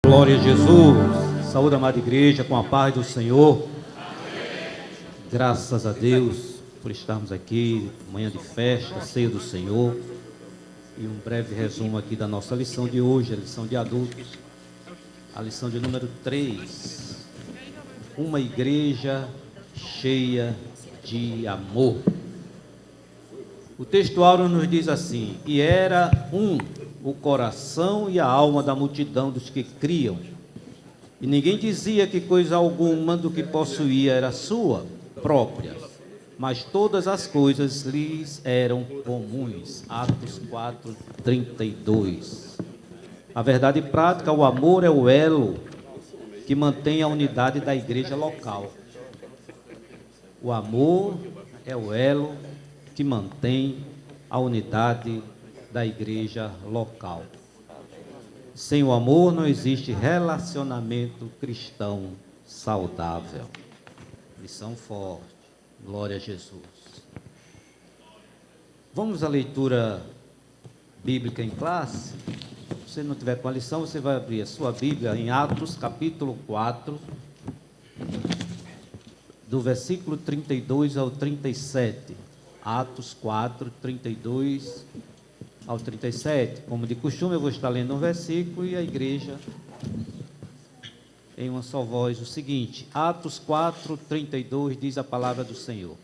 Glória a Jesus. Saúde, amada igreja, com a paz do Senhor. Graças a Deus por estarmos aqui, manhã de festa, ceia do Senhor. E um breve resumo aqui da nossa lição de hoje, a lição de adultos, a lição de número 3. Uma igreja cheia de amor. O texto áureo nos diz assim: e era o coração e a alma da multidão dos que criam. E ninguém dizia que coisa alguma do que possuía era sua própria, mas todas as coisas lhes eram comuns. Atos 4:32. A verdade prática, o amor é o elo que mantém a unidade da igreja local. O amor é o elo que mantém a unidade da igreja local. Sem o amor não existe relacionamento cristão saudável. Lição forte. Glória a Jesus. Vamos à leitura bíblica em classe? Se você não tiver com a lição, você vai abrir a sua Bíblia em Atos, capítulo 4, do versículo 32 ao 37. Atos 4, 32 ao 37. Como de costume, eu vou estar lendo um versículo e a igreja, em uma só voz, o seguinte. Atos 4, 32 diz a palavra do Senhor.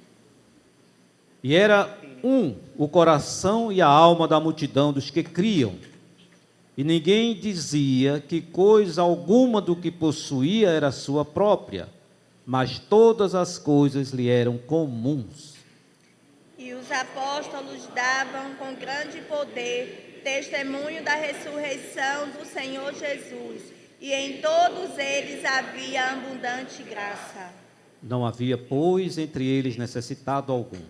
E era o coração e a alma da multidão dos que criam. E ninguém dizia que coisa alguma do que possuía era sua própria, mas todas as coisas lhe eram comuns. E os apóstolos davam com grande poder testemunho da ressurreição do Senhor Jesus, e em todos eles havia abundante graça. Não havia, pois, entre eles necessitado algum,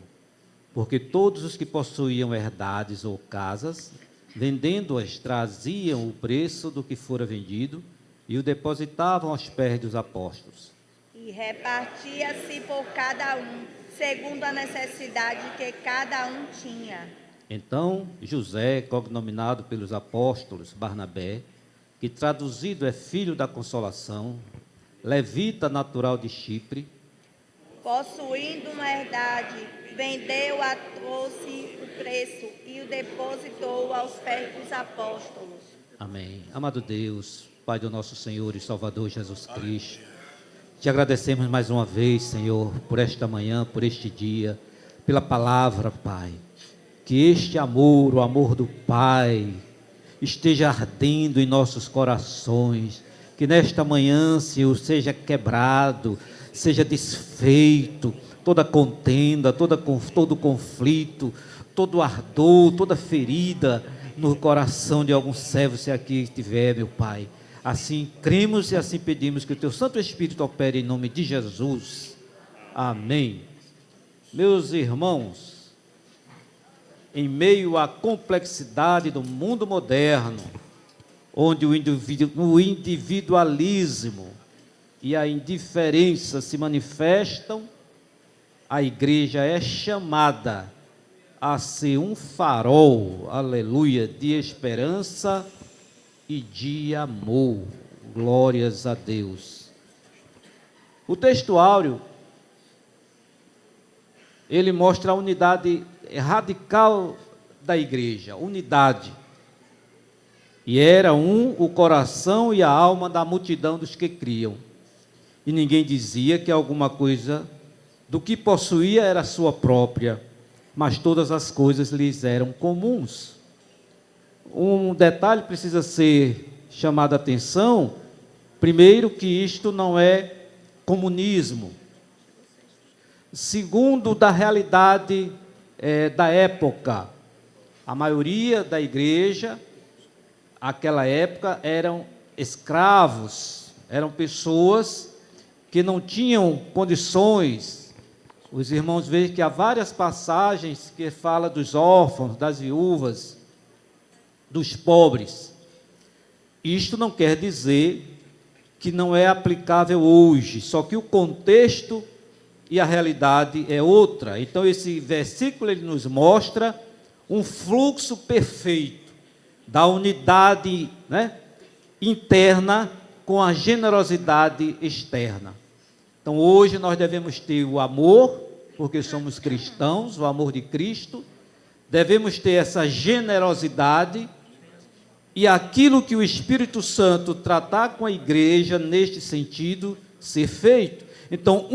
porque todos os que possuíam herdades ou casas, vendendo-as, traziam o preço do que fora vendido e o depositavam aos pés dos apóstolos. E repartia-se por cada um, segundo a necessidade que cada um tinha. Então José, cognominado pelos apóstolos Barnabé, que traduzido é filho da consolação, levita natural de Chipre, possuindo uma herdade, vendeu-a, trouxe o preço e o depositou aos pés dos apóstolos. Amém. Amado Deus, Pai do nosso Senhor e Salvador Jesus Cristo, te agradecemos mais uma vez, Senhor, por esta manhã, por este dia, pela palavra, Pai. Que este amor, o amor do Pai, esteja ardendo em nossos corações. Que nesta manhã, Senhor, seja quebrado, seja desfeito toda contenda, todo conflito, todo ardor, toda ferida no coração de algum servo, se aqui estiver, meu Pai. Assim cremos e assim pedimos que o Teu Santo Espírito opere em nome de Jesus. Amém. Meus irmãos, em meio à complexidade do mundo moderno, onde o individualismo e a indiferença se manifestam, a igreja é chamada a ser um farol, aleluia, de esperança e de amor. Glórias a Deus. O texto áureo, ele mostra a unidade radical da igreja, unidade. E era o coração e a alma da multidão dos que criam. E ninguém dizia que alguma coisa do que possuía era sua própria, mas todas as coisas lhes eram comuns. Um detalhe precisa ser chamado a atenção. Primeiro, que isto não é comunismo. Segundo, da realidade da época. A maioria da igreja, naquela época, eram escravos, eram pessoas que não tinham condições. Os irmãos veem que há várias passagens que falam dos órfãos, das viúvas, dos pobres. Isto não quer dizer que não é aplicável hoje, só que o contexto e a realidade é outra. Então esse versículo ele nos mostra um fluxo perfeito da unidade, interna com a generosidade externa. Então, hoje nós devemos ter o amor, porque somos cristãos, o amor de Cristo. Devemos ter essa generosidade e aquilo que o Espírito Santo tratar com a igreja neste sentido ser feito. Então,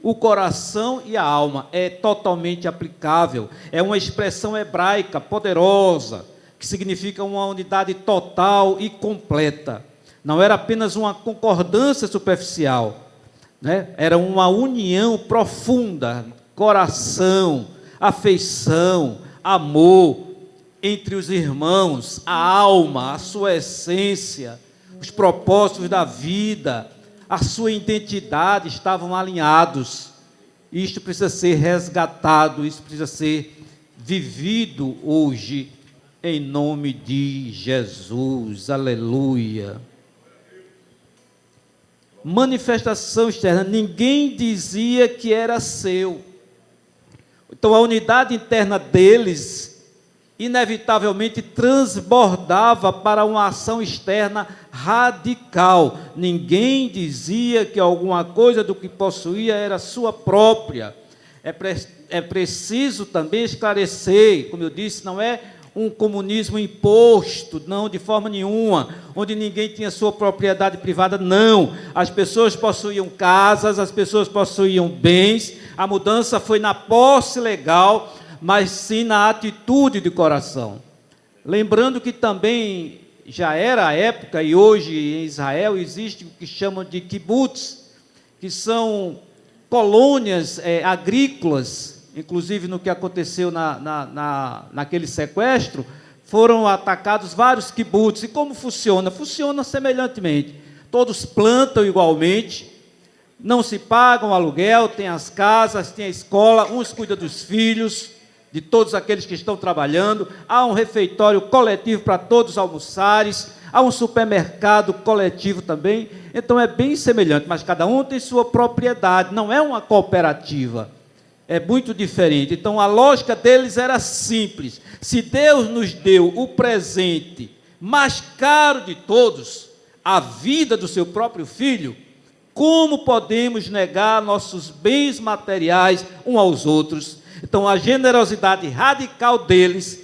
o coração e a alma é totalmente aplicável. É uma expressão hebraica poderosa, que significa uma unidade total e completa. Não era apenas uma concordância superficial, né? Era uma união profunda, coração, afeição, amor entre os irmãos, a alma, a sua essência, os propósitos da vida, a sua identidade estavam alinhados. Isto precisa ser resgatado, isso precisa ser vivido hoje, em nome de Jesus. Aleluia. Manifestação externa, ninguém dizia que era seu. Então a unidade interna deles inevitavelmente transbordava para uma ação externa radical. Ninguém dizia que alguma coisa do que possuía era sua própria. É preciso também esclarecer, como eu disse, não é um comunismo imposto, não, de forma nenhuma, onde ninguém tinha sua propriedade privada, não. As pessoas possuíam casas, as pessoas possuíam bens, a mudança foi na posse legal, mas sim na atitude de coração. Lembrando que também já era a época, e hoje em Israel existe o que chamam de kibbutz, que são colônias agrícolas. Inclusive no que aconteceu naquele sequestro, foram atacados vários kibbutz. E como funciona? Funciona semelhantemente. Todos plantam igualmente, não se pagam aluguel, tem as casas, tem a escola, uns cuidam dos filhos, de todos aqueles que estão trabalhando, há um refeitório coletivo para todos almoçarem, há um supermercado coletivo também. Então é bem semelhante, mas cada um tem sua propriedade, não é uma cooperativa. É muito diferente. Então a lógica deles era simples. Se Deus nos deu o presente mais caro de todos, a vida do seu próprio filho, como podemos negar nossos bens materiais uns aos outros? Então a generosidade radical deles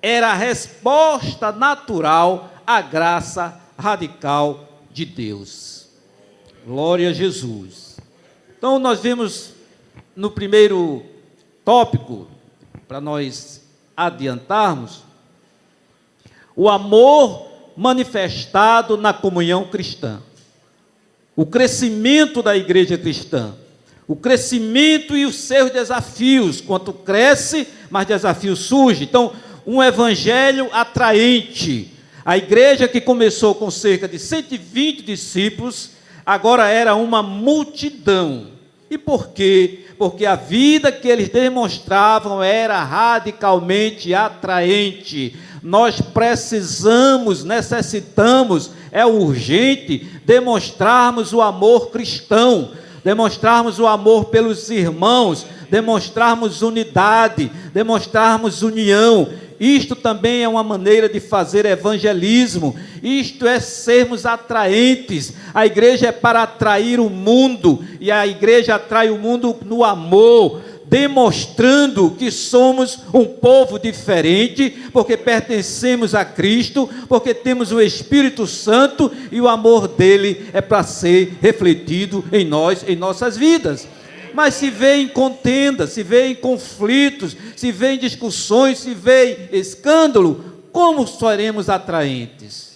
era a resposta natural à graça radical de Deus. Glória a Jesus. Então nós vemos no primeiro tópico, para nós adiantarmos, o amor manifestado na comunhão cristã, o crescimento da igreja cristã, o crescimento e os seus desafios. Quanto cresce, mais desafios surgem. Então, um evangelho atraente. A igreja que começou com cerca de 120 discípulos, agora era uma multidão. E por quê? Porque a vida que eles demonstravam era radicalmente atraente. Nós precisamos, necessitamos, é urgente demonstrarmos o amor cristão, demonstrarmos o amor pelos irmãos, demonstrarmos unidade, demonstrarmos união. Isto também é uma maneira de fazer evangelismo. Isto é sermos atraentes. A igreja é para atrair o mundo, e a igreja atrai o mundo no amor, demonstrando que somos um povo diferente, porque pertencemos a Cristo, porque temos o Espírito Santo, e o amor dele é para ser refletido em nós, em nossas vidas. Mas se vê em contenda, se vê em conflitos, se vê em discussões, se vê em escândalo, como seremos atraentes?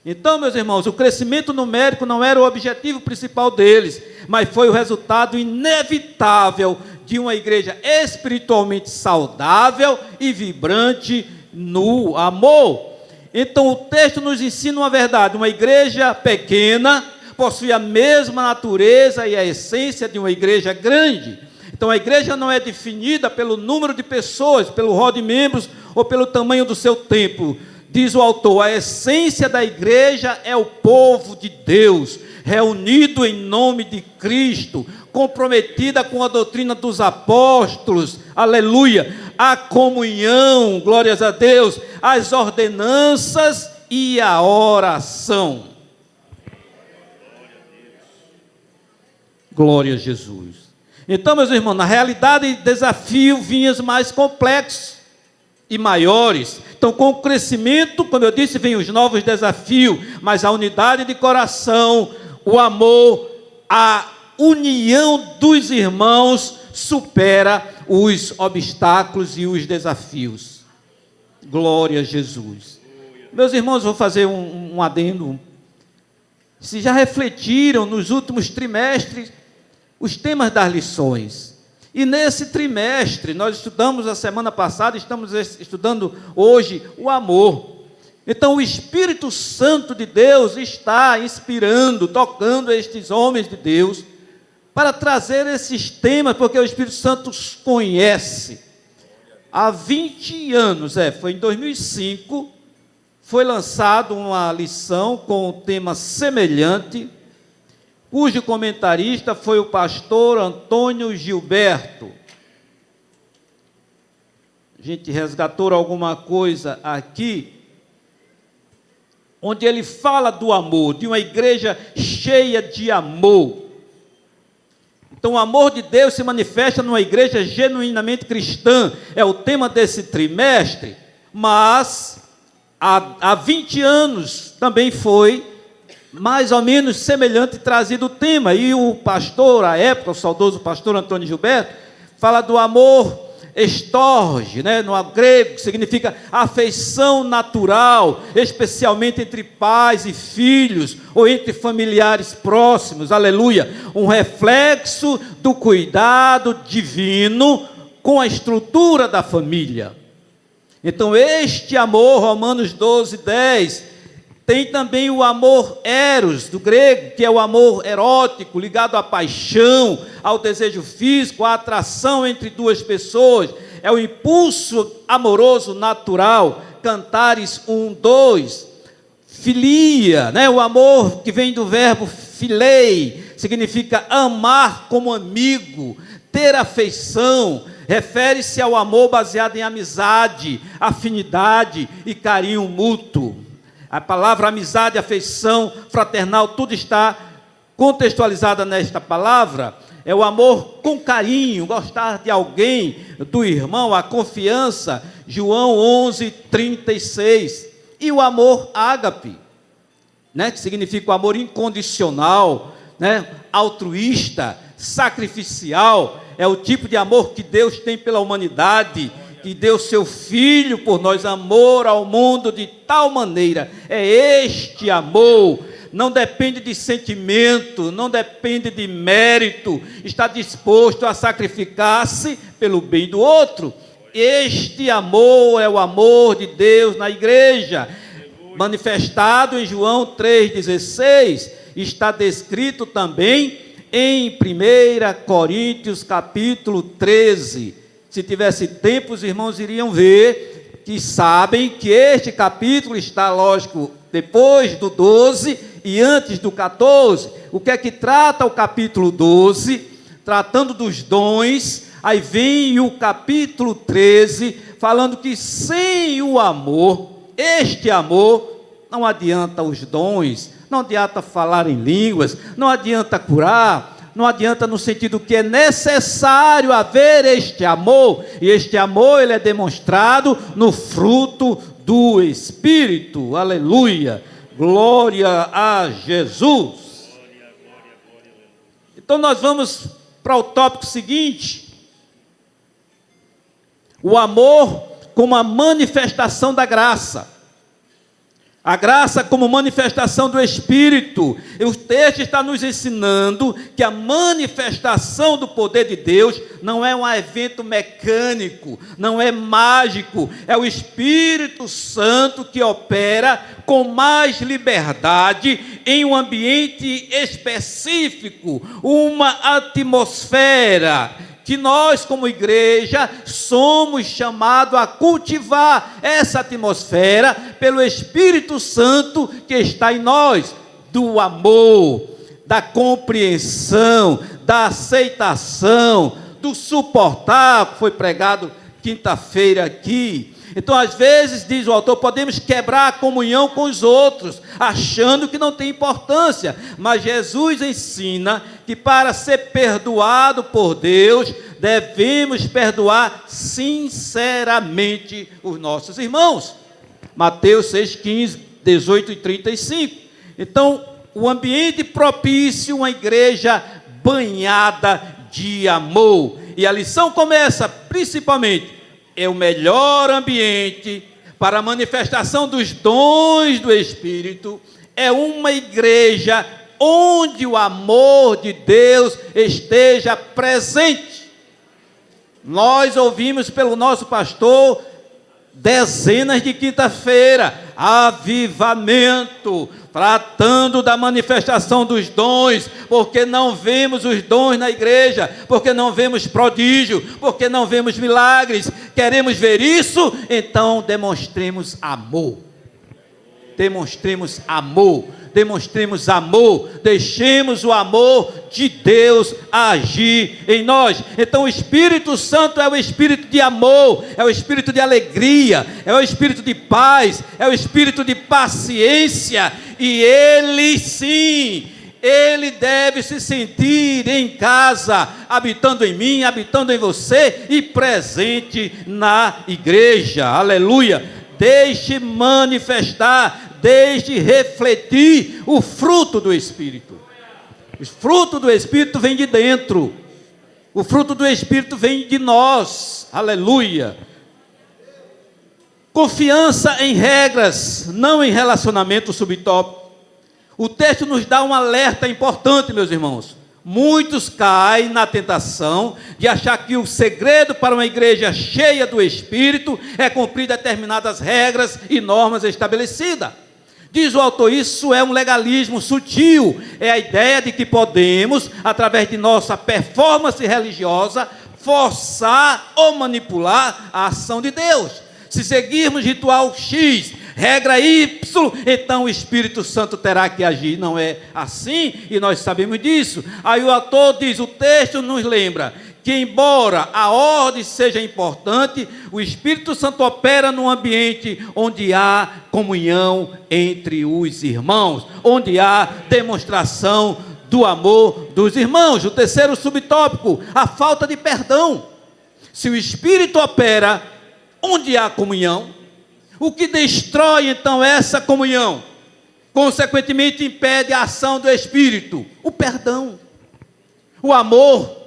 Então, meus irmãos, o crescimento numérico não era o objetivo principal deles, mas foi o resultado inevitável de uma igreja espiritualmente saudável e vibrante no amor. Então o texto nos ensina uma verdade: uma igreja pequena possui a mesma natureza e a essência de uma igreja grande. Então a igreja não é definida pelo número de pessoas, pelo rol de membros ou pelo tamanho do seu templo. Diz o autor, a essência da igreja é o povo de Deus, reunido em nome de Cristo, comprometida com a doutrina dos apóstolos, aleluia, a comunhão, glórias a Deus, as ordenanças e a oração. Glória a Jesus. Então, meus irmãos, na realidade, desafio vinha mais complexos e maiores. Então, com o crescimento, como eu disse, vem os novos desafios, mas a unidade de coração, o amor, a união dos irmãos supera os obstáculos e os desafios. Glória a Jesus. Meus irmãos, vou fazer um adendo. Se já refletiram nos últimos trimestres os temas das lições. E nesse trimestre, nós estudamos a semana passada, estamos estudando hoje o amor. Então o Espírito Santo de Deus está inspirando, tocando estes homens de Deus, para trazer esses temas, porque o Espírito Santo os conhece. Há 20 anos, foi em 2005, foi lançada uma lição com um tema semelhante, cujo comentarista foi o pastor Antônio Gilberto. A gente resgatou alguma coisa aqui, onde ele fala do amor, de uma igreja cheia de amor. Então, o amor de Deus se manifesta numa igreja genuinamente cristã, é o tema desse trimestre, mas há 20 anos também foi mais ou menos semelhante trazido o tema, e o pastor, à época, o saudoso pastor Antônio Gilberto, fala do amor estorge, no grego, que significa afeição natural, especialmente entre pais e filhos, ou entre familiares próximos, aleluia, um reflexo do cuidado divino com a estrutura da família. Então este amor, Romanos 12:10, tem também o amor eros, do grego, que é o amor erótico, ligado à paixão, ao desejo físico, à atração entre duas pessoas. É o impulso amoroso natural. Cantares 1:2. Filia, o amor que vem do verbo filei, significa amar como amigo, ter afeição. Refere-se ao amor baseado em amizade, afinidade e carinho mútuo. A palavra amizade, afeição, fraternal, tudo está contextualizado nesta palavra. É o amor com carinho, gostar de alguém, do irmão, a confiança, João 11:36. E o amor ágape, que significa o amor incondicional, altruísta, sacrificial. É o tipo de amor que Deus tem pela humanidade, que deu seu Filho por nós, amor ao mundo de tal maneira. É este amor, não depende de sentimento, não depende de mérito, está disposto a sacrificar-se pelo bem do outro. Este amor é o amor de Deus na igreja, manifestado em João 3,16, está descrito também em 1 Coríntios capítulo 13, se tivesse tempo, os irmãos iriam ver, que sabem que este capítulo está, lógico, depois do 12 e antes do 14. O que é que trata o capítulo 12? Tratando dos dons. Aí vem o capítulo 13, falando que sem o amor, este amor, não adianta os dons, não adianta falar em línguas, não adianta curar, não adianta no sentido que é necessário haver este amor, e este amor ele é demonstrado no fruto do Espírito, aleluia, glória a Jesus. Então nós vamos para o tópico seguinte, o amor como a manifestação da graça. A graça como manifestação do Espírito. O texto está nos ensinando que a manifestação do poder de Deus não é um evento mecânico, não é mágico, é o Espírito Santo que opera com mais liberdade em um ambiente específico, uma atmosfera que nós, como igreja, somos chamados a cultivar essa atmosfera pelo Espírito Santo que está em nós, do amor, da compreensão, da aceitação, do suportar, que foi pregado quinta-feira aqui. Então, às vezes, diz o autor, podemos quebrar a comunhão com os outros, achando que não tem importância. Mas Jesus ensina que para ser perdoado por Deus, devemos perdoar sinceramente os nossos irmãos. Mateus 6,15, 18 e 35. Então, o ambiente propício, uma igreja banhada de amor. E a lição começa, principalmente, é o melhor ambiente para a manifestação dos dons do Espírito, é uma igreja onde o amor de Deus esteja presente. Nós ouvimos pelo nosso pastor dezenas de quinta-feira, avivamento, tratando da manifestação dos dons, porque não vemos os dons na igreja, porque não vemos prodígio, porque não vemos milagres. Queremos ver isso? Então demonstremos amor. Demonstremos amor. Demonstremos amor, deixemos o amor de Deus agir em nós. Então o Espírito Santo é o Espírito de amor, é o Espírito de alegria, é o Espírito de paz, é o Espírito de paciência, e Ele sim, Ele deve se sentir em casa, habitando em mim, habitando em você e presente na igreja. Aleluia! Deixe manifestar, deixe refletir o fruto do Espírito. O fruto do Espírito vem de dentro. O fruto do Espírito vem de nós. Aleluia. Confiança em regras, não em relacionamento subtópico. O texto nos dá um alerta importante, meus irmãos. Muitos caem na tentação de achar que o segredo para uma igreja cheia do Espírito é cumprir determinadas regras e normas estabelecidas. Diz o autor, isso é um legalismo sutil, é a ideia de que podemos, através de nossa performance religiosa, forçar ou manipular a ação de Deus. Se seguirmos ritual X, regra Y, então o Espírito Santo terá que agir. Não é assim, e nós sabemos disso. Aí o autor diz, o texto nos lembra que, embora a ordem seja importante, o Espírito Santo opera num ambiente onde há comunhão entre os irmãos, onde há demonstração do amor dos irmãos. O terceiro subtópico, a falta de perdão. Se o Espírito opera onde há comunhão, o que destrói então essa comunhão, consequentemente impede a ação do Espírito? O perdão, o amor,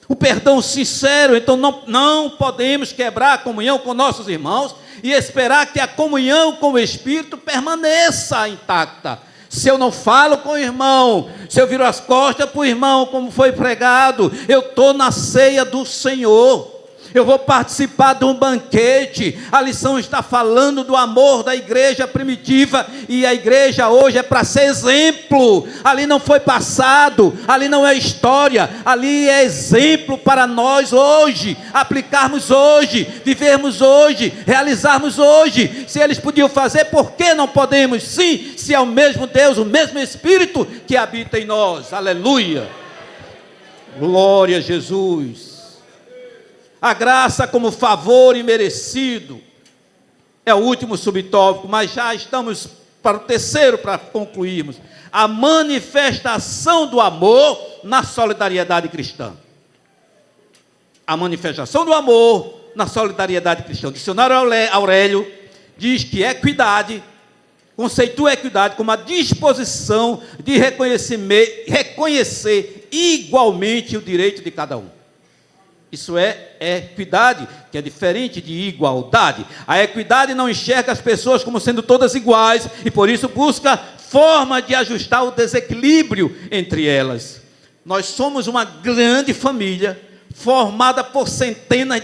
o perdão sincero. Então não podemos quebrar a comunhão com nossos irmãos e esperar que a comunhão com o Espírito permaneça intacta. Se eu não falo com o irmão, se eu viro as costas para o irmão, como foi pregado, eu estou na ceia do Senhor. Eu vou participar de um banquete. A lição está falando do amor da igreja primitiva, e a igreja hoje é para ser exemplo. Ali não foi passado, ali não é história, ali é exemplo para nós hoje, aplicarmos hoje, vivermos hoje, realizarmos hoje. Se eles podiam fazer, por que não podemos? Sim, se é o mesmo Deus, o mesmo Espírito que habita em nós. Aleluia, glória a Jesus. A graça como favor imerecido é o último subtópico, mas já estamos para o terceiro, para concluirmos. A manifestação do amor na solidariedade cristã. A manifestação do amor na solidariedade cristã. O dicionário Aurélio diz que equidade, conceitua equidade como a disposição de reconhecer igualmente o direito de cada um. Isso é equidade, que é diferente de igualdade. A equidade não enxerga as pessoas como sendo todas iguais e por isso busca forma de ajustar o desequilíbrio entre elas. Nós somos uma grande família, formada por centenas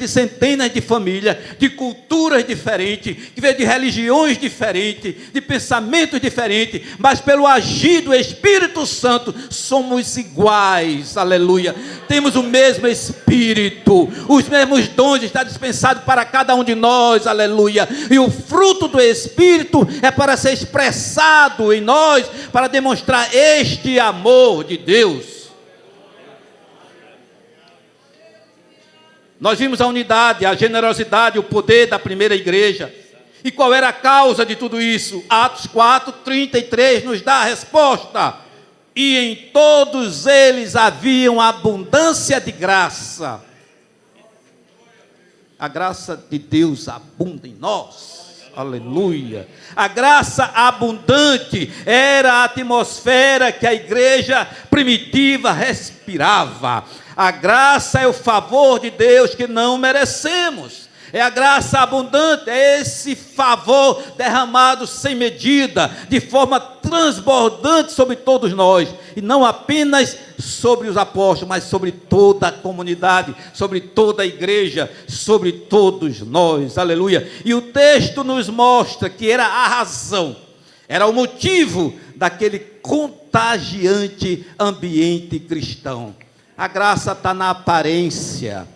de famílias, de culturas diferentes, que vem de religiões diferentes, de pensamentos diferentes, mas pelo agir do Espírito Santo, somos iguais, aleluia. Temos o mesmo Espírito, os mesmos dons estão dispensados para cada um de nós, aleluia. E o fruto do Espírito é para ser expressado em nós, para demonstrar este amor de Deus. Nós vimos a unidade, a generosidade, o poder da primeira igreja. E qual era a causa de tudo isso? Atos 4:33 nos dá a resposta. E em todos eles havia abundância de graça. A graça de Deus abunda em nós. Aleluia. A graça abundante era a atmosfera que a igreja primitiva respirava. A graça é o favor de Deus que não merecemos. É a graça abundante, é esse favor derramado sem medida, de forma transbordante sobre todos nós. E não apenas sobre os apóstolos, mas sobre toda a comunidade, sobre toda a igreja, sobre todos nós. Aleluia. E o texto nos mostra que era a razão, era o motivo daquele contagiante ambiente cristão. A graça está na aparência.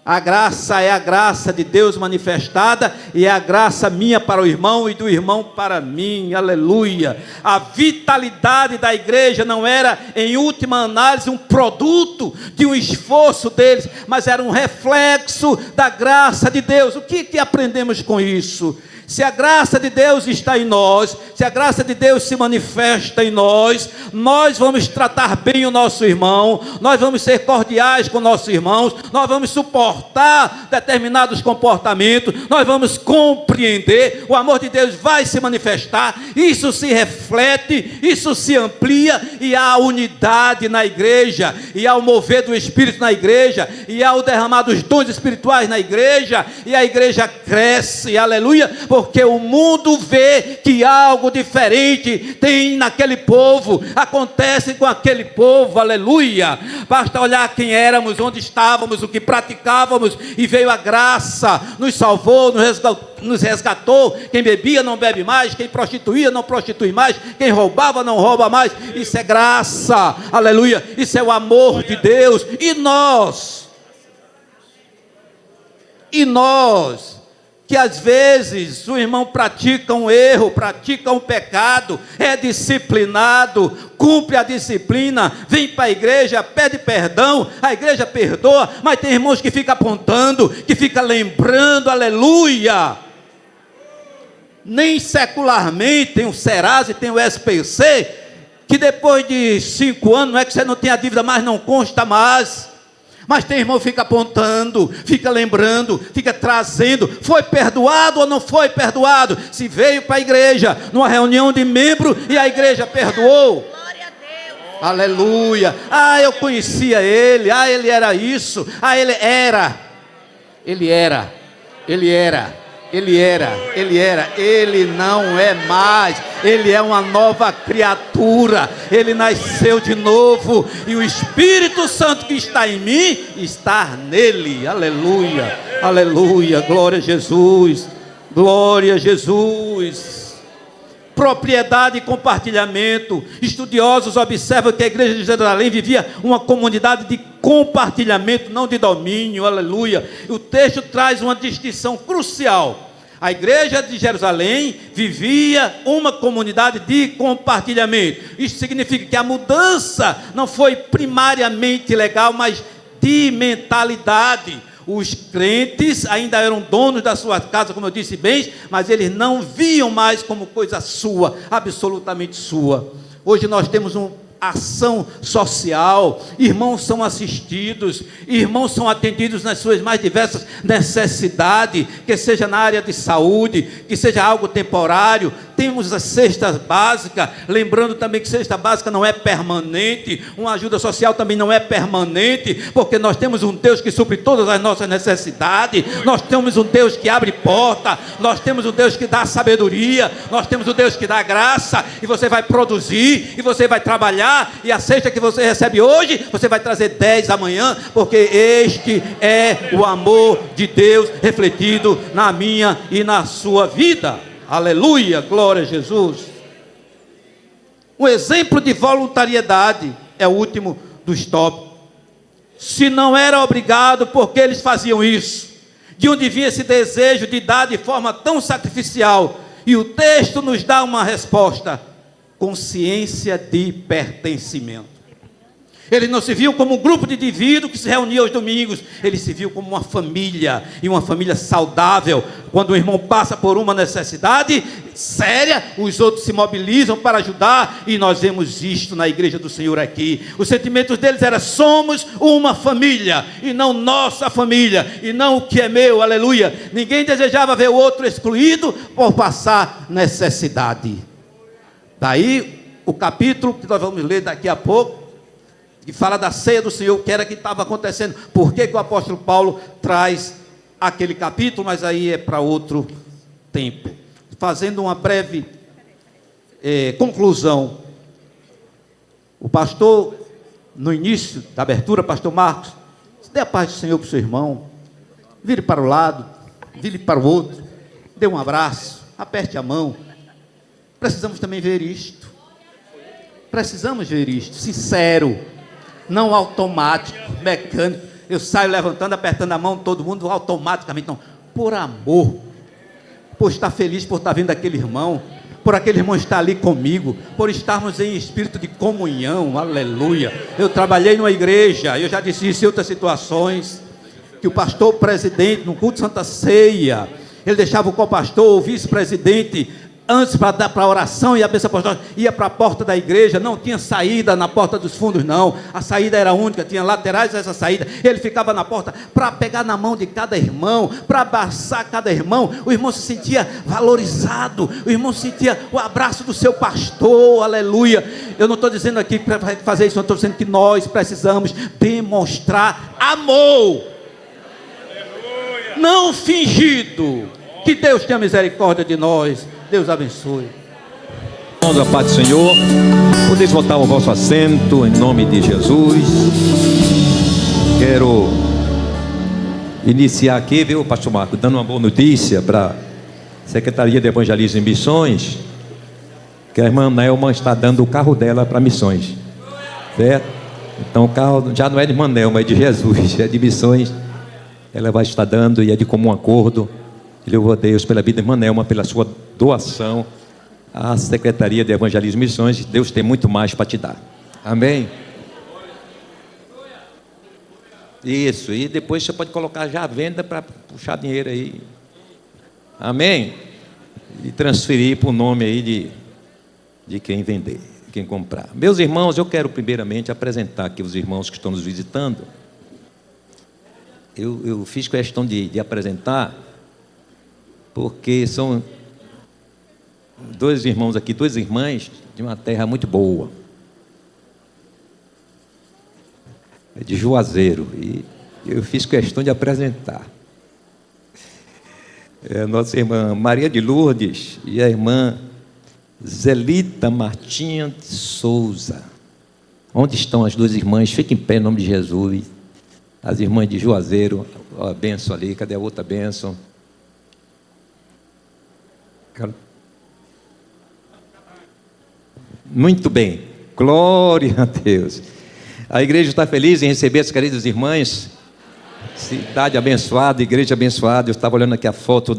A graça é a graça de Deus manifestada e é a graça minha para o irmão e do irmão para mim. Aleluia. A vitalidade da igreja não era, em última análise, um produto de um esforço deles, mas era um reflexo da graça de Deus. O que aprendemos com isso? Se a graça de Deus está em nós, se a graça de Deus se manifesta em nós, nós vamos tratar bem o nosso irmão, nós vamos ser cordiais com nossos irmãos, nós vamos suportar determinados comportamentos, nós vamos compreender, o amor de Deus vai se manifestar, isso se reflete, isso se amplia, e há unidade na igreja, e há o mover do Espírito na igreja, e há o derramar dos dons espirituais na igreja, e a igreja cresce, aleluia, porque o mundo vê que algo diferente tem naquele povo, acontece com aquele povo, aleluia. Basta olhar quem éramos, onde estávamos, o que praticávamos, e veio a graça, nos salvou, nos resgatou. Quem bebia não bebe mais, quem prostituía não prostitui mais, quem roubava não rouba mais. Isso é graça, aleluia, isso é o amor de Deus. E nós, que às vezes o irmão pratica um erro, pratica um pecado, é disciplinado, cumpre a disciplina, vem para a igreja, pede perdão, a igreja perdoa, mas tem irmãos que ficam apontando, que ficam lembrando, aleluia. Nem secularmente, tem o Serasa e tem o SPC, que depois de 5 anos, não é que você não tem a dívida, mas não consta mais. Mas tem irmão que fica apontando, fica lembrando, fica trazendo, foi perdoado ou não foi perdoado? Se veio para a igreja, numa reunião de membros, e a igreja perdoou. Glória a Deus. Aleluia. Eu conhecia ele, ele era isso, ele não é mais, ele é uma nova criatura, ele nasceu de novo, e o Espírito Santo que está em mim, está nele, aleluia, aleluia, glória a Jesus, glória a Jesus. Propriedade e compartilhamento. Estudiosos observam que a igreja de Jerusalém vivia uma comunidade de compartilhamento, não de domínio, aleluia. O texto traz uma distinção crucial. A igreja de Jerusalém vivia uma comunidade de compartilhamento. Isso significa que a mudança não foi primariamente legal, mas de mentalidade. Os crentes ainda eram donos da sua casa, como eu disse, bens, mas eles não viam mais como coisa sua, absolutamente sua. Hoje nós temos uma ação social, irmãos são assistidos, irmãos são atendidos nas suas mais diversas necessidades, que seja na área de saúde, que seja algo temporário. Temos a cesta básica, lembrando também que cesta básica não é permanente, uma ajuda social também não é permanente, porque nós temos um Deus que supre todas as nossas necessidades, nós temos um Deus que abre porta, nós temos um Deus que dá sabedoria, nós temos um Deus que dá graça, e você vai produzir, e você vai trabalhar, e a cesta que você recebe hoje, você vai trazer 10 amanhã, porque este é o amor de Deus refletido na minha e na sua vida. Aleluia, glória a Jesus. Um exemplo de voluntariedade é o último dos tópicos. Se não era obrigado, por que eles faziam isso? De onde vinha esse desejo de dar de forma tão sacrificial? E o texto nos dá uma resposta: consciência de pertencimento. Eles não se viam como um grupo de indivíduos que se reunia aos domingos. Eles se viam como uma família, e uma família saudável. Quando o irmão passa por uma necessidade séria, os outros se mobilizam para ajudar. E nós vemos isto na igreja do Senhor aqui. Os sentimentos deles eram: somos uma família, e não nossa família, e não o que é meu, aleluia. Ninguém desejava ver o outro excluído por passar necessidade. Daí o capítulo que nós vamos ler daqui a pouco, que fala da ceia do Senhor, que era que estava acontecendo. Por que o apóstolo Paulo traz aquele capítulo? Mas aí é para outro tempo. Fazendo uma breve conclusão. O pastor, no início da abertura, pastor Marcos, dê a paz do Senhor para o seu irmão, vire para o lado, vire para o outro, dê um abraço, aperte a mão. Precisamos também ver isto. Precisamos ver isto, sincero, não automático, mecânico. Eu saio levantando, apertando a mão, todo mundo automaticamente. Não, por amor, por estar feliz por estar vendo aquele irmão, por aquele irmão estar ali comigo, por estarmos em espírito de comunhão, aleluia. Eu trabalhei numa igreja, eu já disse isso em outras situações, que o pastor presidente, no culto de Santa Ceia, ele deixava o co-pastor, o vice-presidente, antes para dar para a oração e a bênção apostólica, ia para a porta da igreja. Não tinha saída na porta dos fundos, não. A saída era única, tinha laterais a essa saída. Ele ficava na porta para pegar na mão de cada irmão, para abraçar cada irmão. O irmão se sentia valorizado, o irmão sentia o abraço do seu pastor, aleluia. Eu não estou dizendo aqui para fazer isso, eu estou dizendo que nós precisamos demonstrar amor, não fingido. Que Deus tenha misericórdia de nós. Deus abençoe. A paz do Senhor. Podeis voltar ao vosso assento em nome de Jesus. Quero iniciar aqui, viu, pastor Marco, dando uma boa notícia para a Secretaria de Evangelismo e Missões, que a irmã Nelma está dando o carro dela para missões, certo? Então o carro já não é de irmã Nelma, é de Jesus, é de missões. Ela vai estar dando, e é de comum acordo. Eu louvo a Deus pela vida da irmã Nelma, pela sua doação à Secretaria de Evangelismo e Missões. Deus tem muito mais para te dar. Amém? Isso, e depois você pode colocar já a venda para puxar dinheiro aí. Amém? E transferir para o nome aí de quem vender, quem comprar. Meus irmãos, eu quero primeiramente apresentar aqui os irmãos que estão nos visitando. Eu fiz questão de apresentar, porque são dois irmãos aqui, duas irmãs de uma terra muito boa, é de Juazeiro, e eu fiz questão de apresentar. É a nossa irmã Maria de Lourdes e a irmã Zelita Martinha de Souza. Onde estão as duas irmãs? Fiquem em pé em nome de Jesus. As irmãs de Juazeiro, a bênção ali, cadê a outra bênção? Muito bem, glória a Deus. A igreja está feliz em receber as queridas irmãs. Cidade abençoada, igreja abençoada. Eu estava olhando aqui a foto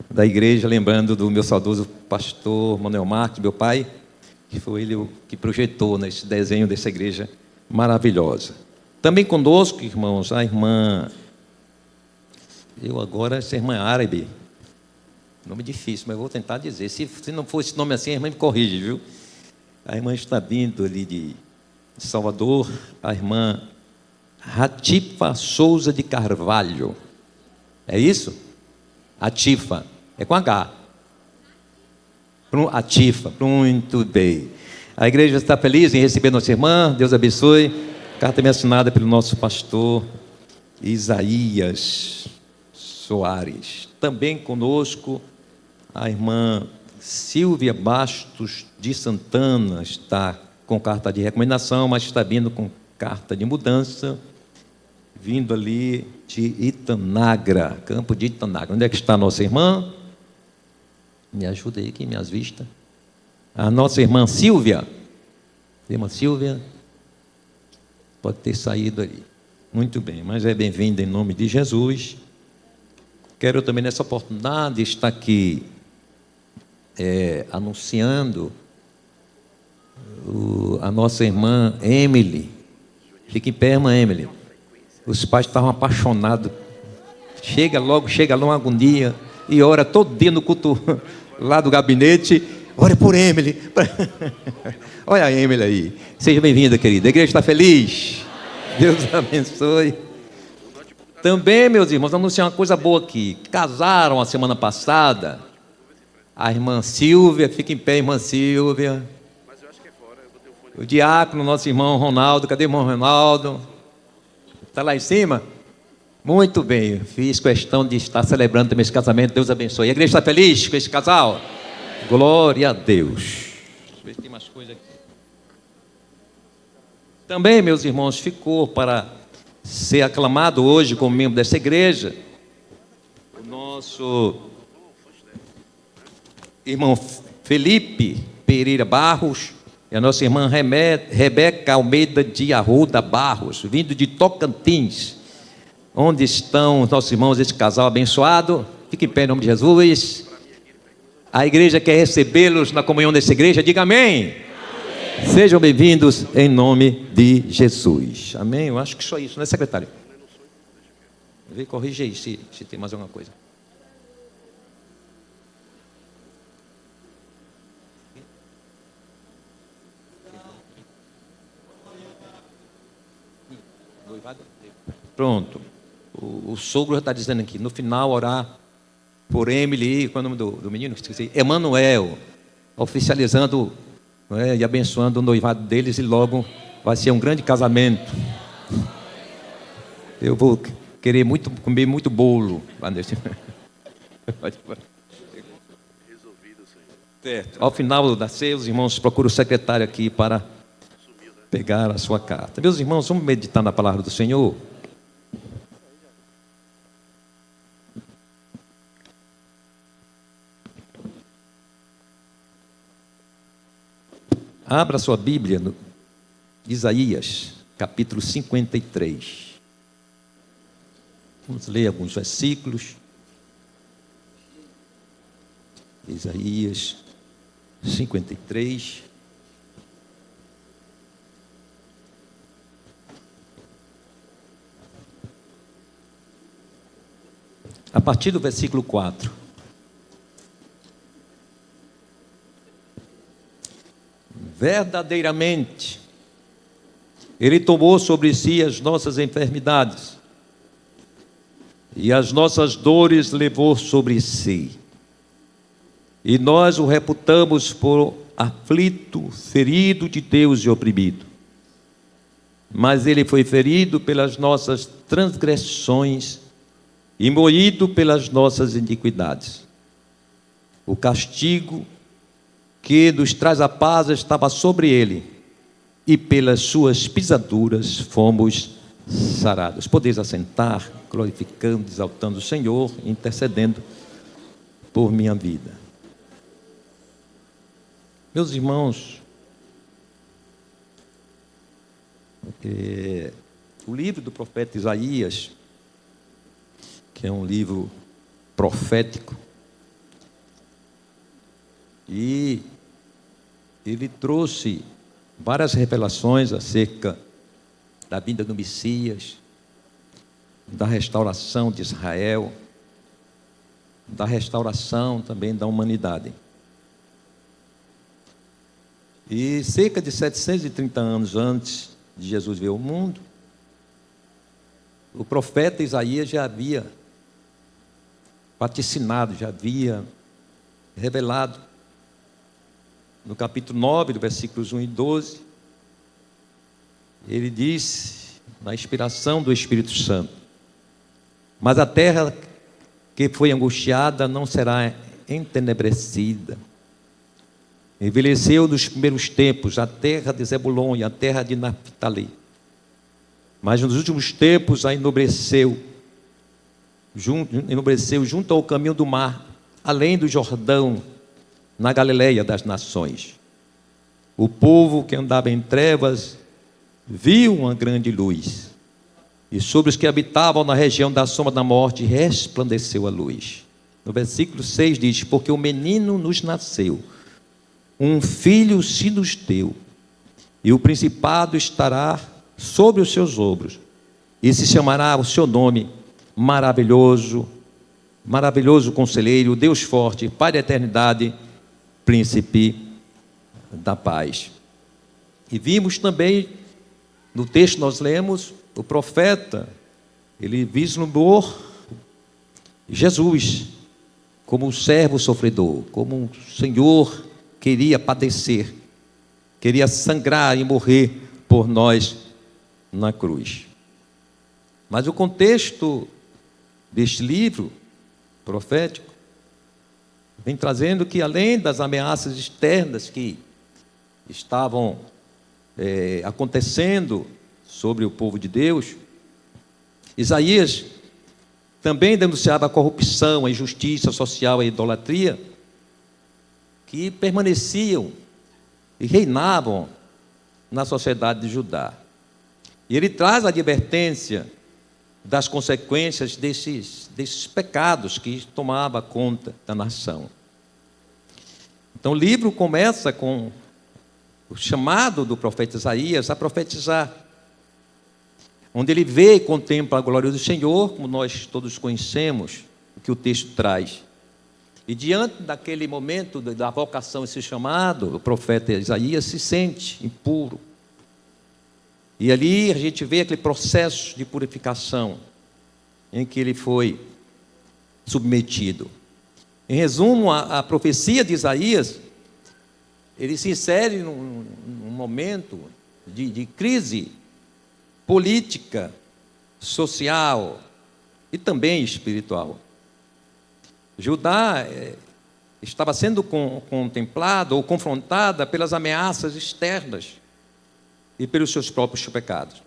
da igreja, lembrando do meu saudoso pastor Manuel Marques, meu pai, que foi ele o que projetou nesse desenho dessa igreja maravilhosa. Também conosco, irmãos, a irmã, essa irmã árabe, nome difícil, mas eu vou tentar dizer. Se não for esse nome assim, a irmã me corrige, viu? A irmã está vindo ali de Salvador, a irmã Ratifa Souza de Carvalho. É isso? Atifa, é com H. Atifa, muito bem. A igreja está feliz em receber nossa irmã, Deus abençoe. Carta também assinada pelo nosso pastor Isaías Soares. Também conosco a irmã Silvia Bastos de Santana está com carta de recomendação, mas está vindo com carta de mudança, vindo ali de Itanagra, campo de Itanagra. Onde é que está a nossa irmã? Me ajuda aí, aqui, minhas vistas. A nossa irmã Silvia. Irmã Silvia, pode ter saído ali. Muito bem, mas é bem-vinda em nome de Jesus. Quero também, nessa oportunidade, estar aqui anunciando a nossa irmã Emily, Fica em pé, irmã Emily. Os pais estavam apaixonados. Chega logo uma agonia. E ora todo dia no culto lá do gabinete. Ora por Emily. Olha a Emily aí. Seja bem-vinda, querida. A igreja está feliz. Deus abençoe. Também, meus irmãos, anunciar uma coisa boa aqui. Casaram a semana passada. A irmã Silvia, fica em pé, irmã Silvia. O diácono, nosso irmão Ronaldo. Cadê o irmão Ronaldo? Está lá em cima? Muito bem, fiz questão de estar celebrando também esse casamento. Deus abençoe. A igreja está feliz com esse casal? Glória a Deus. Deixa eu ver se tem mais coisa aqui. Também, meus irmãos, ficou para ser aclamado hoje como membro dessa igreja o nosso irmão Felipe Pereira Barros e a nossa irmã Rebeca Almeida de Arruda Barros, vindo de Tocantins. Onde estão os nossos irmãos, esse casal abençoado? Fique em pé em nome de Jesus. A igreja quer recebê-los na comunhão dessa igreja. Diga amém. Amém. Sejam bem-vindos em nome de Jesus. Amém? Eu acho que só isso, não é, secretário? Vê, corrige aí se tem mais alguma coisa. Pronto. O sogro já está dizendo aqui, no final orar por Emily, qual é o nome do menino? Esqueci. Emanuel, oficializando, não é, e abençoando o noivado deles, e logo vai ser um grande casamento. Eu vou querer comer muito bolo. Certo. Ao final da ceia, os irmãos procuram o secretário aqui para pegar a sua carta. Meus irmãos, vamos meditar na palavra do Senhor. Abra sua Bíblia no Isaías, capítulo 53. Vamos ler alguns versículos. Isaías 53. A partir do versículo 4. Verdadeiramente, Ele tomou sobre si as nossas enfermidades e as nossas dores levou sobre si. E nós o reputamos por aflito, ferido de Deus e oprimido. Mas Ele foi ferido pelas nossas transgressões e moído pelas nossas iniquidades. O castigo que nos traz a paz estava sobre ele, e pelas suas pisaduras fomos sarados. Podeis assentar, glorificando, exaltando o Senhor, intercedendo por minha vida. Meus irmãos, o livro do profeta Isaías, que é um livro profético, e ele trouxe várias revelações acerca da vinda do Messias, da restauração de Israel, da restauração também da humanidade. E cerca de 730 anos antes de Jesus vir ao mundo, o profeta Isaías já havia vaticinado, já havia revelado, no capítulo 9, do versículos 1 e 12, ele diz, na inspiração do Espírito Santo: mas a terra que foi angustiada não será entenebrecida. Envelheceu nos primeiros tempos a terra de Zebulon e a terra de Naphtali, mas nos últimos tempos a enobreceu junto ao caminho do mar, além do Jordão, na Galileia das nações. O povo que andava em trevas viu uma grande luz, e sobre os que habitavam na região da sombra da morte resplandeceu a luz. No versículo 6 diz: porque o menino nos nasceu, um filho se nos deu, e o principado estará sobre os seus ombros, e se chamará o seu nome maravilhoso, maravilhoso conselheiro, Deus forte, Pai da eternidade, príncipe da paz. E vimos também, no texto que nós lemos, o profeta, ele vislumbrou Jesus como um servo sofredor, como um Senhor queria padecer, queria sangrar e morrer por nós na cruz. Mas o contexto deste livro profético vem trazendo que, além das ameaças externas que estavam acontecendo sobre o povo de Deus, Isaías também denunciava a corrupção, a injustiça social, a idolatria, que permaneciam e reinavam na sociedade de Judá. E ele traz a advertência das consequências desses pecados que tomavam conta da nação. Então o livro começa com o chamado do profeta Isaías a profetizar, onde ele vê e contempla a glória do Senhor, como nós todos conhecemos, o que o texto traz. E diante daquele momento da vocação, esse chamado, o profeta Isaías se sente impuro. E ali a gente vê aquele processo de purificação em que ele foi submetido. Em resumo, a profecia de Isaías, ele se insere num momento de crise política, social e também espiritual. Judá estava sendo contemplada ou confrontada pelas ameaças externas e pelos seus próprios pecados.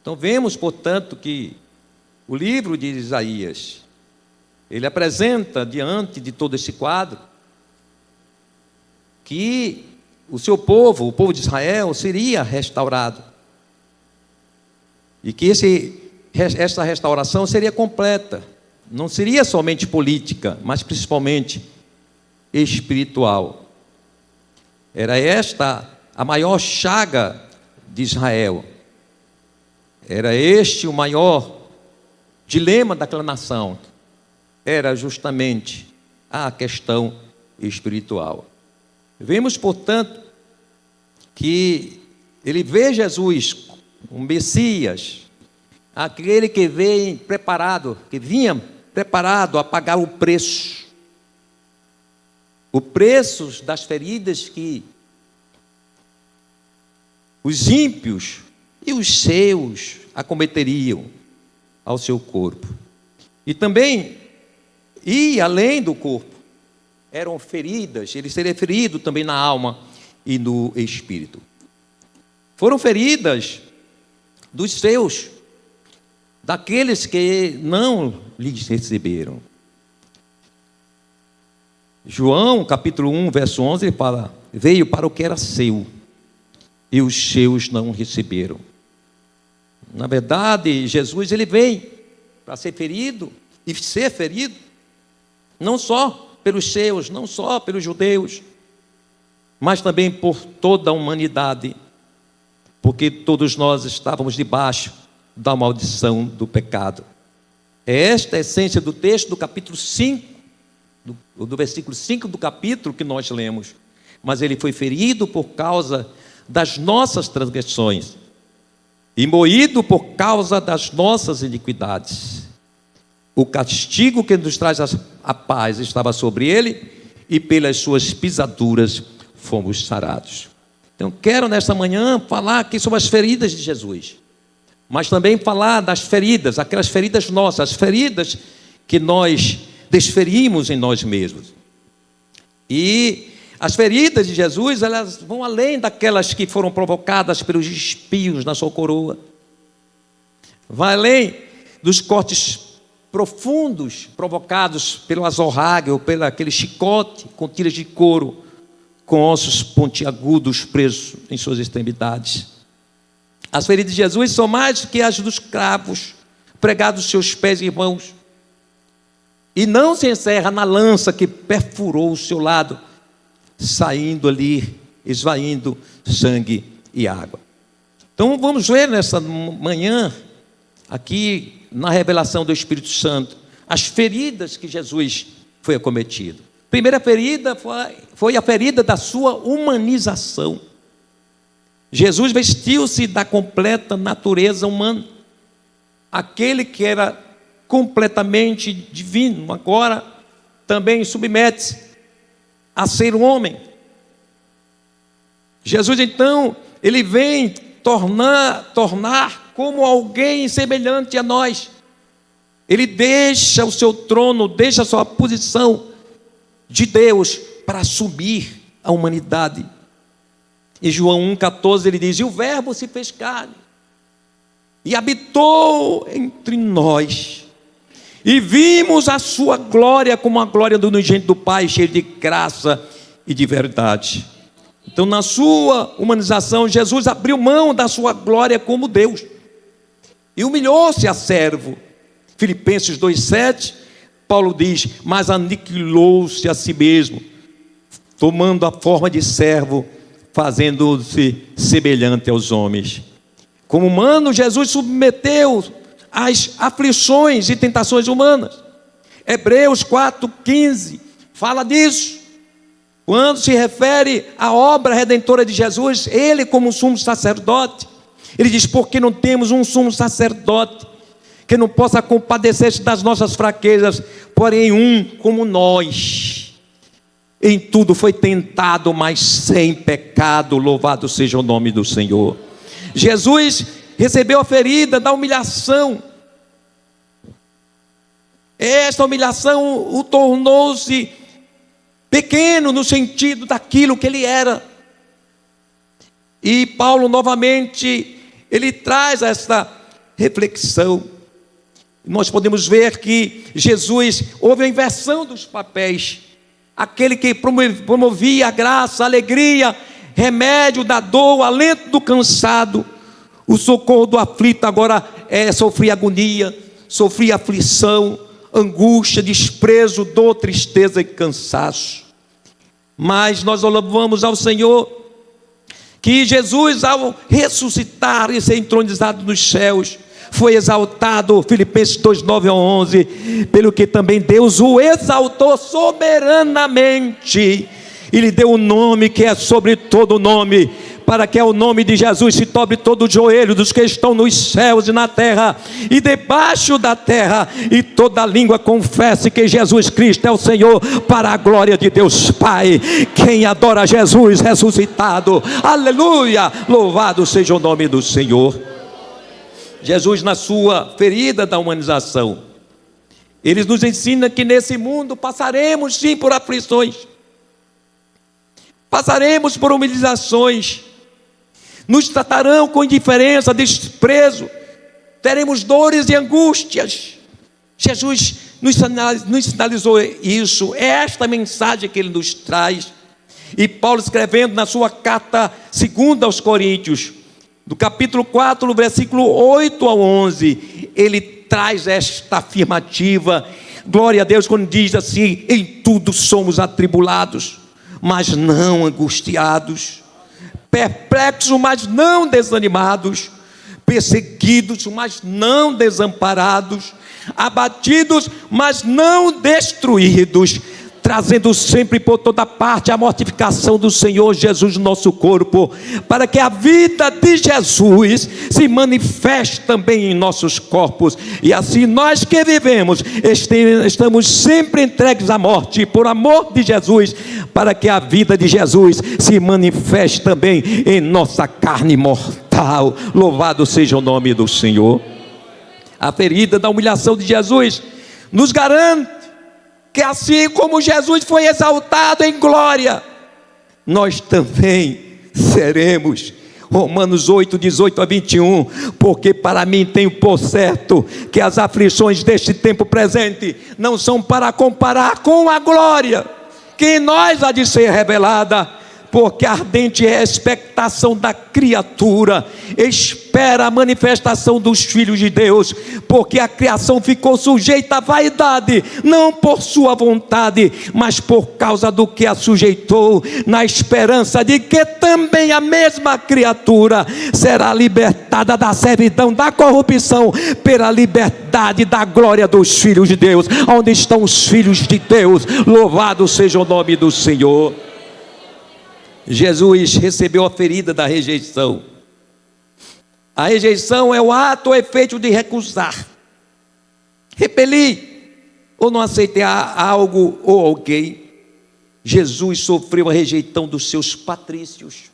Então vemos, portanto, que o livro de Isaías, ele apresenta diante de todo esse quadro que o seu povo, o povo de Israel, seria restaurado. E que essa restauração seria completa, não seria somente política, mas principalmente espiritual. Era esta a maior chaga de Israel. Era este o maior dilema daquela nação. Era justamente a questão espiritual. Vemos, portanto, que ele vê Jesus, um Messias, aquele que vinha preparado a pagar o preço das feridas que os ímpios e os seus acometeriam ao seu corpo. E também, além do corpo, eram feridas, ele seria ferido também na alma e no espírito. Foram feridas dos seus, daqueles que não lhes receberam. João, capítulo 1, verso 11, ele fala: veio para o que era seu, e os seus não receberam. Na verdade, Jesus, ele veio para ser ferido, e ser ferido, não só pelos seus, não só pelos judeus, mas também por toda a humanidade, porque todos nós estávamos debaixo da maldição do pecado. É esta a essência do texto do capítulo 5, do versículo 5 do capítulo que nós lemos. Mas ele foi ferido por causa das nossas transgressões e moído por causa das nossas iniquidades. O castigo que nos traz a paz estava sobre ele, e pelas suas pisaduras fomos sarados. Então quero nesta manhã falar aqui sobre as feridas de Jesus, mas também falar das feridas, aquelas feridas nossas, as feridas que nós desferimos em nós mesmos. E as feridas de Jesus, elas vão além daquelas que foram provocadas pelos espinhos na sua coroa, vai além dos cortes profundos provocados pelo azorrague ou pelo aquele chicote com tiras de couro, com ossos pontiagudos presos em suas extremidades. As feridas de Jesus são mais do que as dos cravos pregados nos seus pés e mãos, e não se encerra na lança que perfurou o seu lado, saindo ali, esvaindo sangue e água. Então vamos ver nessa manhã, aqui na revelação do Espírito Santo, as feridas que Jesus foi acometido. A primeira ferida foi a ferida da sua humanização. Jesus vestiu-se da completa natureza humana. Aquele que era completamente divino, agora também submete-se a ser um homem. Jesus, então, ele vem tornar como alguém semelhante a nós. Ele deixa o seu trono, deixa a sua posição de Deus para assumir a humanidade. Em João 1,14 ele diz: e o verbo se fez carne e habitou entre nós, e vimos a sua glória como a glória do unigênito do Pai, cheio de graça e de verdade. Então, na sua humanização, Jesus abriu mão da sua glória como Deus e humilhou-se a servo. Filipenses 2,7, Paulo diz: mas aniquilou-se a si mesmo, tomando a forma de servo, fazendo-se semelhante aos homens. Como humano, Jesus submeteu às aflições e tentações humanas. Hebreus 4,15 fala disso. Quando se refere à obra redentora de Jesus, ele como sumo sacerdote, ele diz: porque não temos um sumo sacerdote que não possa compadecer-se das nossas fraquezas, porém um como nós, em tudo foi tentado, mas sem pecado. Louvado seja o nome do Senhor. Jesus recebeu a ferida da humilhação. Esta humilhação o tornou-se pequeno no sentido daquilo que ele era. E Paulo novamente, ele traz esta reflexão. Nós podemos ver que Jesus, houve a inversão dos papéis. Aquele que promovia a graça, a alegria, remédio da dor, o alento do cansado, o socorro do aflito, agora sofria agonia, sofria aflição, angústia, desprezo, dor, tristeza e cansaço. Mas nós louvamos ao Senhor que Jesus, ao ressuscitar e ser entronizado nos céus, foi exaltado, Filipenses 2,9-11, pelo que também Deus o exaltou soberanamente e lhe deu um nome que é sobre todo nome, para que ao nome de Jesus se dobre todo o joelho dos que estão nos céus e na terra e debaixo da terra, e toda língua confesse que Jesus Cristo é o Senhor, para a glória de Deus Pai. Quem adora Jesus ressuscitado, aleluia, louvado seja o nome do Senhor. Jesus, na sua ferida da humanização, ele nos ensina que nesse mundo passaremos sim por aflições, passaremos por humilhações, nos tratarão com indiferença, desprezo, teremos dores e angústias. Jesus nos sinalizou isso, é esta mensagem que ele nos traz. E Paulo, escrevendo na sua carta 2 aos Coríntios, do capítulo 4, no versículo 8-11, ele traz esta afirmativa, glória a Deus, quando diz assim: em tudo somos atribulados, mas não angustiados, perplexos, mas não desanimados, perseguidos, mas não desamparados, abatidos, mas não destruídos, trazendo sempre por toda parte a mortificação do Senhor Jesus no nosso corpo, para que a vida de Jesus se manifeste também em nossos corpos, e assim nós que vivemos estamos sempre entregues à morte por amor de Jesus, para que a vida de Jesus se manifeste também em nossa carne mortal. Louvado seja o nome do Senhor. A ferida da humilhação de Jesus nos garante que assim como Jesus foi exaltado em glória, nós também seremos. Romanos 8:18-21, porque para mim tenho por certo que as aflições deste tempo presente não são para comparar com a glória que em nós há de ser revelada, porque a ardente é a expectação da criatura, espera a manifestação dos filhos de Deus, porque a criação ficou sujeita à vaidade, não por sua vontade, mas por causa do que a sujeitou, na esperança de que também a mesma criatura será libertada da servidão, da corrupção, pela liberdade da glória dos filhos de Deus. Onde estão os filhos de Deus? Louvado seja o nome do Senhor. Jesus recebeu a ferida da rejeição. A rejeição é o ato ou efeito de recusar, repelir ou não aceitar algo ou alguém. Jesus sofreu a rejeição dos seus patrícios.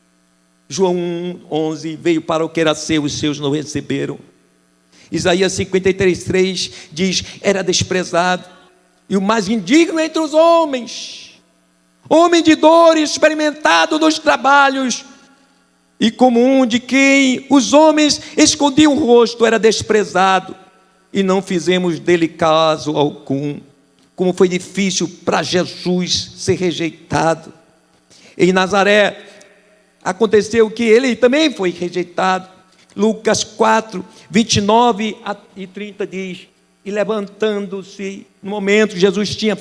João 1:11, veio para o que era seu, os seus não receberam. Isaías 53:3 diz: era desprezado e o mais indigno entre os homens, homem de dor, experimentado nos trabalhos, e como um de quem os homens escondiam o rosto, era desprezado, e não fizemos dele caso algum. Como foi difícil para Jesus ser rejeitado. Em Nazaré aconteceu que ele também foi rejeitado. Lucas 4:29 e 30 diz: e levantando-se, no momento Jesus tinha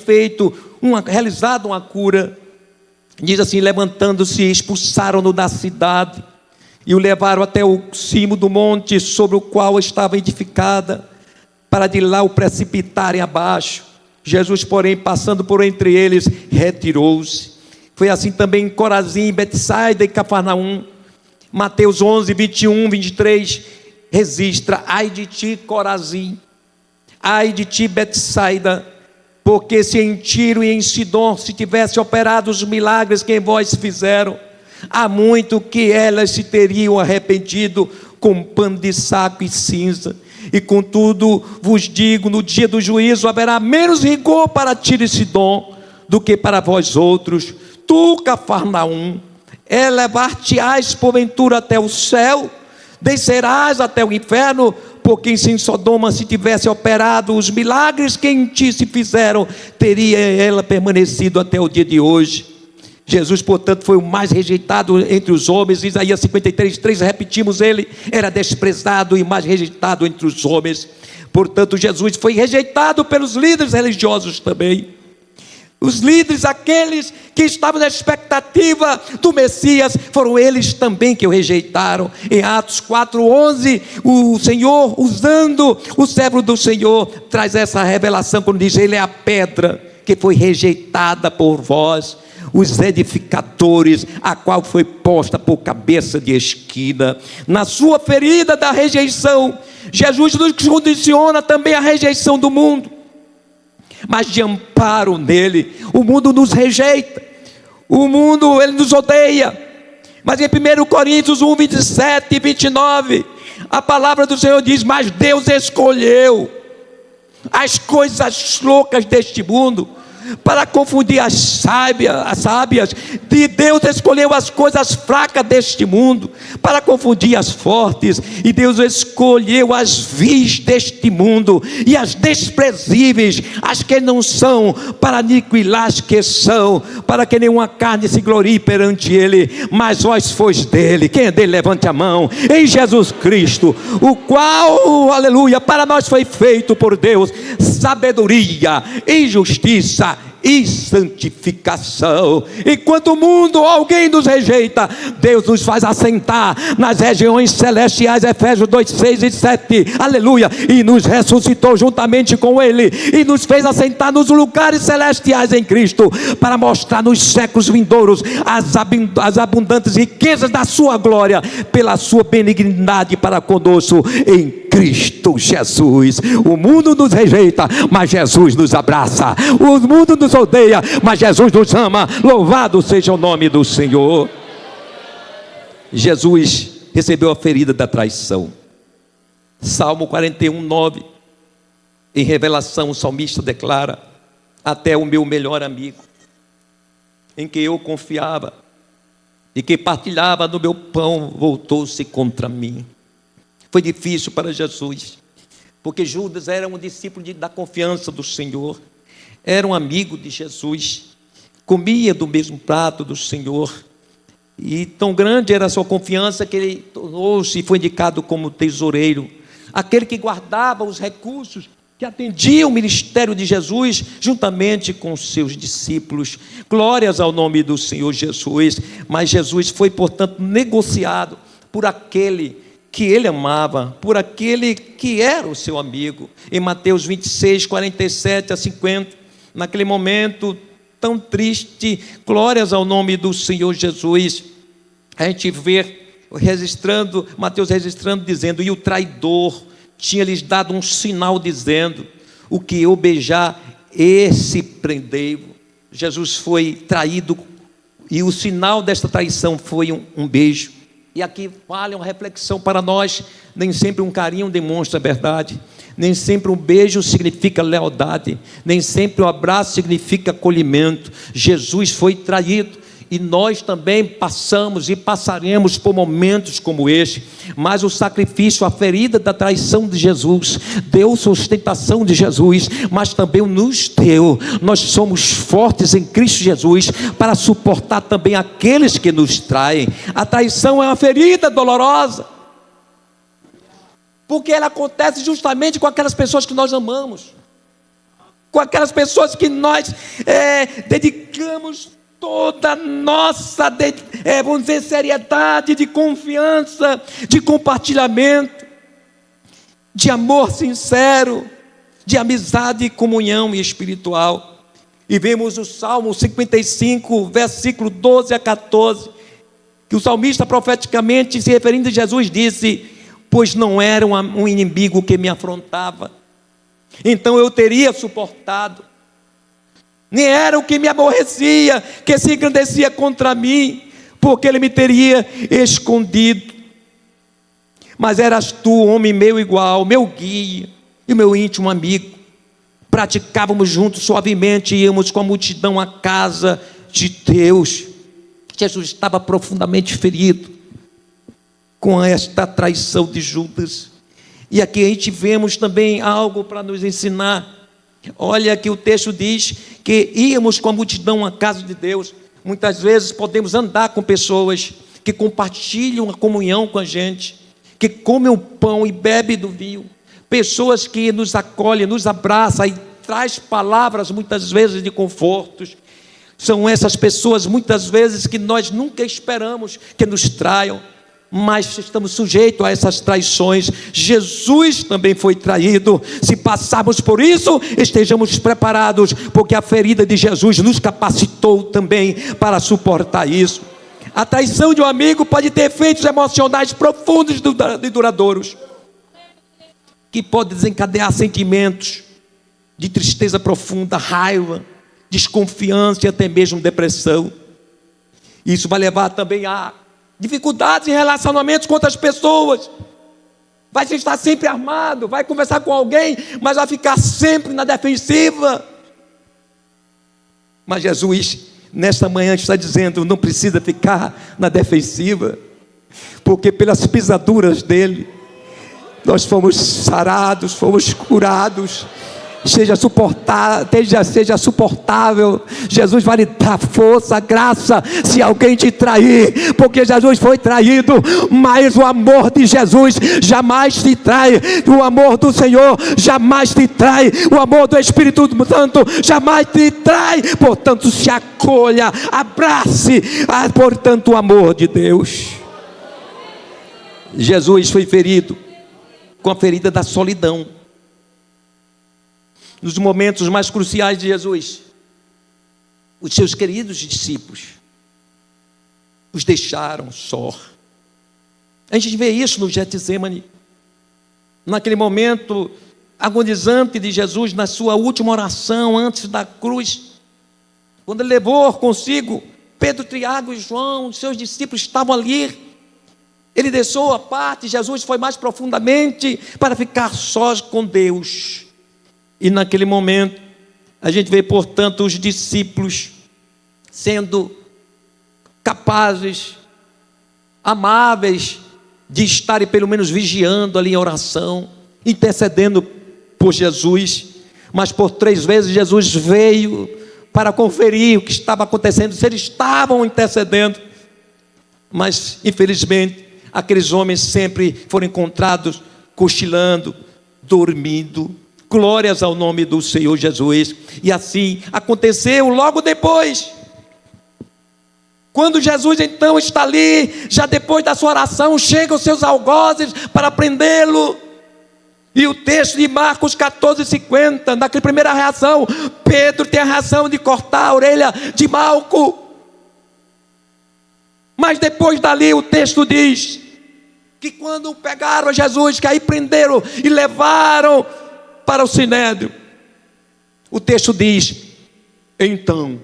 realizado uma cura, diz assim: levantando-se, expulsaram-no da cidade e o levaram até o cimo do monte sobre o qual estava edificada, para de lá o precipitarem abaixo. Jesus, porém, passando por entre eles, retirou-se. Foi assim também em Corazim, Betsaida e Cafarnaum. Mateus 11:21-23 registra: ai de ti, Corazim, ai de ti, Betsaida, porque se em Tiro e em Sidom se tivesse operado os milagres que em vós fizeram, há muito que elas se teriam arrependido com pano de saco e cinza. E contudo vos digo, no dia do juízo haverá menos rigor para Tiro e Sidom do que para vós outros. Tu, Cafarnaum, elevar-te-ás porventura até o céu? Descerás até o inferno? Porque se em Sodoma se tivesse operado os milagres que em ti se fizeram, teria ela permanecido até o dia de hoje. Jesus, portanto, foi o mais rejeitado entre os homens. Isaías 53:3, repetimos, ele era desprezado e mais rejeitado entre os homens. Portanto, Jesus foi rejeitado pelos líderes religiosos também. Os líderes, aqueles que estavam na expectativa do Messias, foram eles também que o rejeitaram. Em Atos 4:11, o Senhor, usando o servo do Senhor, traz essa revelação quando diz: ele é a pedra que foi rejeitada por vós, os edificadores, a qual foi posta por cabeça de esquina. Na sua ferida da rejeição, Jesus nos condiciona também a rejeição do mundo, mas de amparo nele. O mundo nos rejeita, o mundo ele nos odeia, mas em 1 Coríntios 1:27-29, a palavra do Senhor diz: mas Deus escolheu as coisas loucas deste mundo para confundir as sábias. De Deus escolheu as coisas fracas deste mundo para confundir as fortes, e Deus escolheu as vis deste mundo e as desprezíveis, as que não são, para aniquilar as que são, para que nenhuma carne se glorie perante ele. Mas vós sois dele. Quem é dele, levante a mão. Em Jesus Cristo, o qual, aleluia, para nós foi feito por Deus sabedoria e justiça e santificação. Enquanto o mundo, alguém nos rejeita, Deus nos faz assentar nas regiões celestiais. Efésios 2:6-7, aleluia. E nos ressuscitou juntamente com ele, e nos fez assentar nos lugares celestiais em Cristo, para mostrar nos séculos vindouros as abundantes riquezas da sua glória, pela sua benignidade para conosco em Cristo Jesus. O mundo nos rejeita, mas Jesus nos abraça. O mundo nos odeia, mas Jesus nos ama. Louvado seja o nome do Senhor. Jesus recebeu a ferida da traição. Salmo 41:9, em revelação, o salmista declara: até o meu melhor amigo, em que eu confiava e que partilhava do meu pão, voltou-se contra mim. Foi difícil para Jesus, porque Judas era um discípulo da confiança do Senhor, era um amigo de Jesus, comia do mesmo prato do Senhor, E tão grande era a sua confiança que ele tornou-se e foi indicado como tesoureiro, aquele que guardava os recursos que atendia o ministério de Jesus juntamente com seus discípulos. Glórias ao nome do Senhor Jesus. Mas Jesus foi, portanto, negociado por aquele que ele amava, por aquele que era o seu amigo. Em Mateus 26, 47 a 50, naquele momento tão triste, glórias ao nome do Senhor Jesus, a gente vê Mateus registrando, dizendo: e o traidor tinha lhes dado um sinal, dizendo: o que eu beijar, esse prendei-o. Jesus foi traído, e o sinal desta traição foi um beijo. E aqui vale uma reflexão para nós: nem sempre um carinho demonstra a verdade, nem sempre um beijo significa lealdade, nem sempre um abraço significa acolhimento. Jesus foi traído, e nós também passamos e passaremos por momentos como este, mas o sacrifício, a ferida da traição de Jesus deu sustentação de Jesus, mas também nos deu. Nós somos fortes em Cristo Jesus para suportar também aqueles que nos traem. A traição é uma ferida dolorosa, porque ela acontece justamente com aquelas pessoas que nós amamos, com aquelas pessoas que nós dedicamos toda a nossa, vamos dizer, seriedade, de confiança, de compartilhamento, de amor sincero, de amizade, comunhão espiritual. E vemos o Salmo 55, versículo 12 a 14, que o salmista profeticamente, se referindo a Jesus, disse: pois não era um inimigo que me afrontava, então eu teria suportado. Nem era o que me aborrecia, que se engrandecia contra mim, porque ele me teria escondido. Mas eras tu, homem meu igual, meu guia e meu íntimo amigo. Praticávamos juntos suavemente, íamos com a multidão à casa de Deus. Jesus estava profundamente ferido com esta traição de Judas. E aqui a gente vemos também algo para nos ensinar. Olha que o texto diz que íamos com a multidão à casa de Deus. Muitas vezes podemos andar com pessoas que compartilham a comunhão com a gente, que comem o pão e bebem do vinho, pessoas que nos acolhem, nos abraçam e traz palavras muitas vezes de confortos. São essas pessoas muitas vezes que nós nunca esperamos que nos traiam, mas estamos sujeitos a essas traições. Jesus também foi traído. Se passarmos por isso, estejamos preparados, porque a ferida de Jesus nos capacitou também para suportar isso. A traição de um amigo pode ter efeitos emocionais profundos e duradouros, que pode desencadear sentimentos de tristeza profunda, raiva, desconfiança e até mesmo depressão. Isso vai levar também a dificuldades em relacionamentos com outras pessoas. Vai estar sempre armado, vai conversar com alguém, mas vai ficar sempre na defensiva. Mas Jesus, nesta manhã, está dizendo: não precisa ficar na defensiva, porque pelas pisaduras dele nós fomos sarados, fomos curados. Seja suportável. Jesus vai lhe dar força, graça, se alguém te trair, porque Jesus foi traído, mas o amor de Jesus jamais te trai, o amor do Senhor jamais te trai, o amor do Espírito Santo jamais te trai. Portanto, se acolha, abrace, portanto, o amor de Deus. Jesus foi ferido com a ferida da solidão. Nos momentos mais cruciais de Jesus, os seus queridos discípulos os deixaram só. A gente vê isso no Getsemane, naquele momento agonizante de Jesus, na sua última oração antes da cruz, quando ele levou consigo Pedro, Tiago e João, os seus discípulos estavam ali. Ele deixou a parte, Jesus foi mais profundamente para ficar sós com Deus. E naquele momento, a gente vê, portanto, os discípulos sendo capazes, amáveis, de estarem pelo menos vigiando ali em oração, intercedendo por Jesus. Mas por 3 vezes Jesus veio para conferir o que estava acontecendo, se eles estavam intercedendo. Mas, infelizmente, aqueles homens sempre foram encontrados cochilando, dormindo. Glórias ao nome do Senhor Jesus. E assim aconteceu logo depois. Quando Jesus então está ali, já depois da sua oração, chegam os seus algozes para prendê-lo. E o texto de Marcos 14:50, naquela primeira reação, Pedro tem a reação de cortar a orelha de Malco. Mas depois dali o texto diz que quando pegaram Jesus, que aí prenderam e levaram para o sinédrio, o texto diz: então,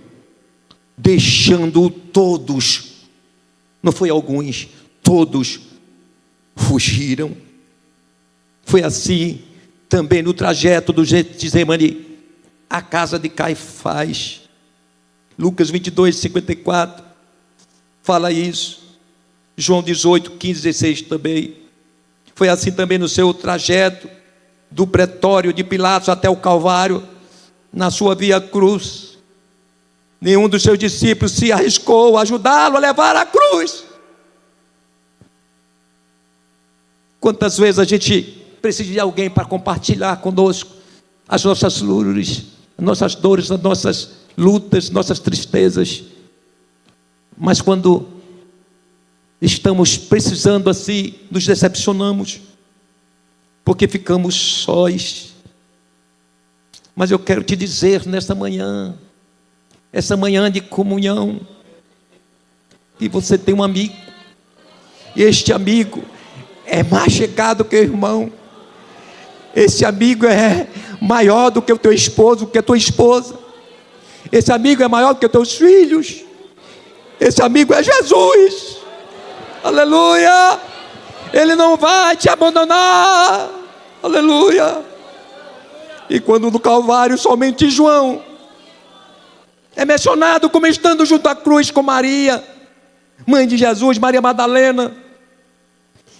deixando todos, não foi alguns, todos fugiram. Foi assim também no trajeto do Getsemane à casa de Caifás. Lucas 22:54 fala isso. João 18:15-16 também. Foi assim também no seu trajeto do pretório de Pilatos até o Calvário, na sua via cruz. Nenhum dos seus discípulos se arriscou a ajudá-lo a levar a cruz. Quantas vezes a gente precisa de alguém para compartilhar conosco as nossas dores, as nossas lutas, nossas tristezas. Mas quando estamos precisando assim, nos decepcionamos, porque ficamos sós. Mas eu quero te dizer nesta manhã, essa manhã de comunhão, que você tem um amigo, e este amigo é mais chegado que o irmão. Esse amigo é maior do que o teu esposo, do que a tua esposa. Esse amigo é maior do que os teus filhos. Esse amigo é Jesus. Aleluia. Ele não vai te abandonar. Aleluia. E quando no Calvário somente João é mencionado como estando junto à cruz com Maria, mãe de Jesus, Maria Madalena,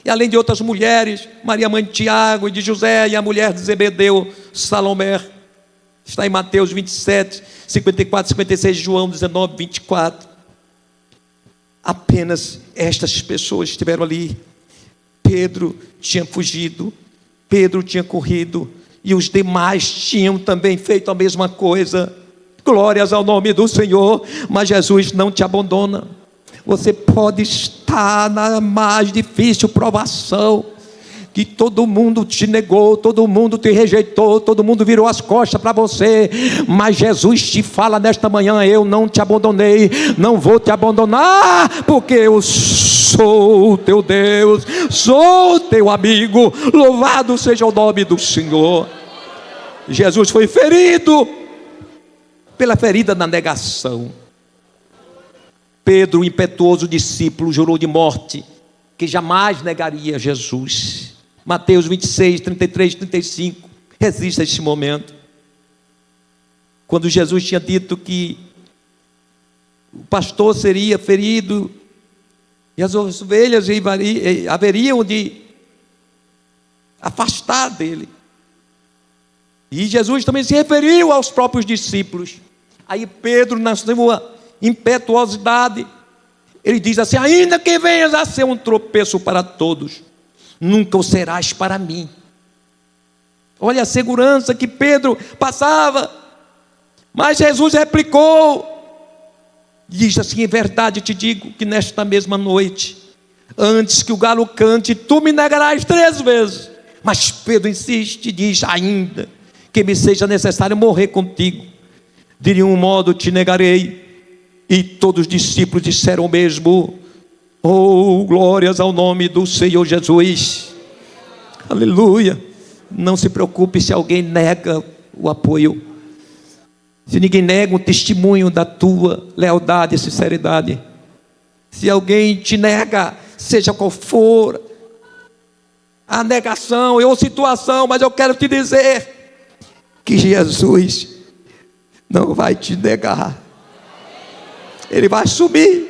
e além de outras mulheres, Maria, mãe de Tiago e de José, e a mulher de Zebedeu, Salomé. Está em Mateus 27, 54, 56, João 19, 24. Apenas estas pessoas estiveram ali. Pedro tinha fugido, Pedro tinha corrido, e os demais tinham também feito a mesma coisa. Glórias ao nome do Senhor. Mas Jesus não te abandona. Você pode estar na mais difícil provação, que todo mundo te negou, todo mundo te rejeitou, todo mundo virou as costas para você, mas Jesus te fala nesta manhã: eu não te abandonei, não vou te abandonar, porque eu sou o teu Deus, sou o teu amigo. Louvado seja o nome do Senhor. Jesus foi ferido pela ferida da negação. Pedro, o impetuoso discípulo, jurou de morte que jamais negaria Jesus. Mateus 26, 33, 35. Resista a este momento. Quando Jesus tinha dito que o pastor seria ferido e as ovelhas haveriam de afastar dele. E Jesus também se referiu aos próprios discípulos. Aí Pedro, na sua impetuosidade, ele diz assim: ainda que venhas a ser um tropeço para todos, nunca o serás para mim. Olha a segurança que Pedro passava. Mas Jesus replicou, diz assim: em verdade te digo que nesta mesma noite, antes que o galo cante, tu me negarás 3 vezes. Mas Pedro insiste e diz: ainda que me seja necessário morrer contigo, de nenhum modo te negarei. E todos os discípulos disseram o mesmo. Oh, glórias ao nome do Senhor Jesus. Aleluia. Não se preocupe se alguém nega o apoio, se ninguém nega um testemunho da tua lealdade e sinceridade. Se alguém te nega, seja qual for a negação ou situação, mas eu quero te dizer que Jesus não vai te negar. Ele vai assumir.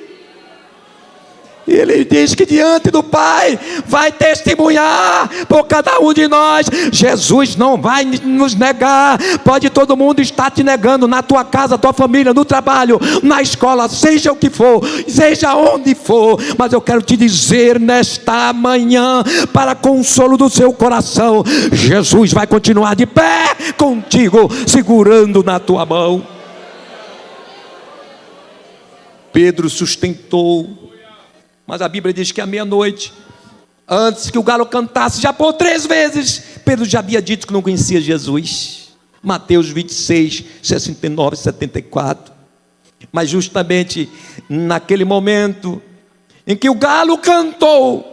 E Ele diz que diante do Pai vai testemunhar por cada um de nós. Jesus não vai nos negar. Pode todo mundo estar te negando, na tua casa, tua família, no trabalho, na escola, seja o que for, seja onde for, mas eu quero te dizer nesta manhã, para consolo do seu coração, Jesus vai continuar de pé contigo, segurando na tua mão. Pedro sustentou. Mas a Bíblia diz que à meia-noite, antes que o galo cantasse, já por 3 vezes, Pedro já havia dito que não conhecia Jesus. Mateus 26, 69, 74. Mas justamente naquele momento em que o galo cantou,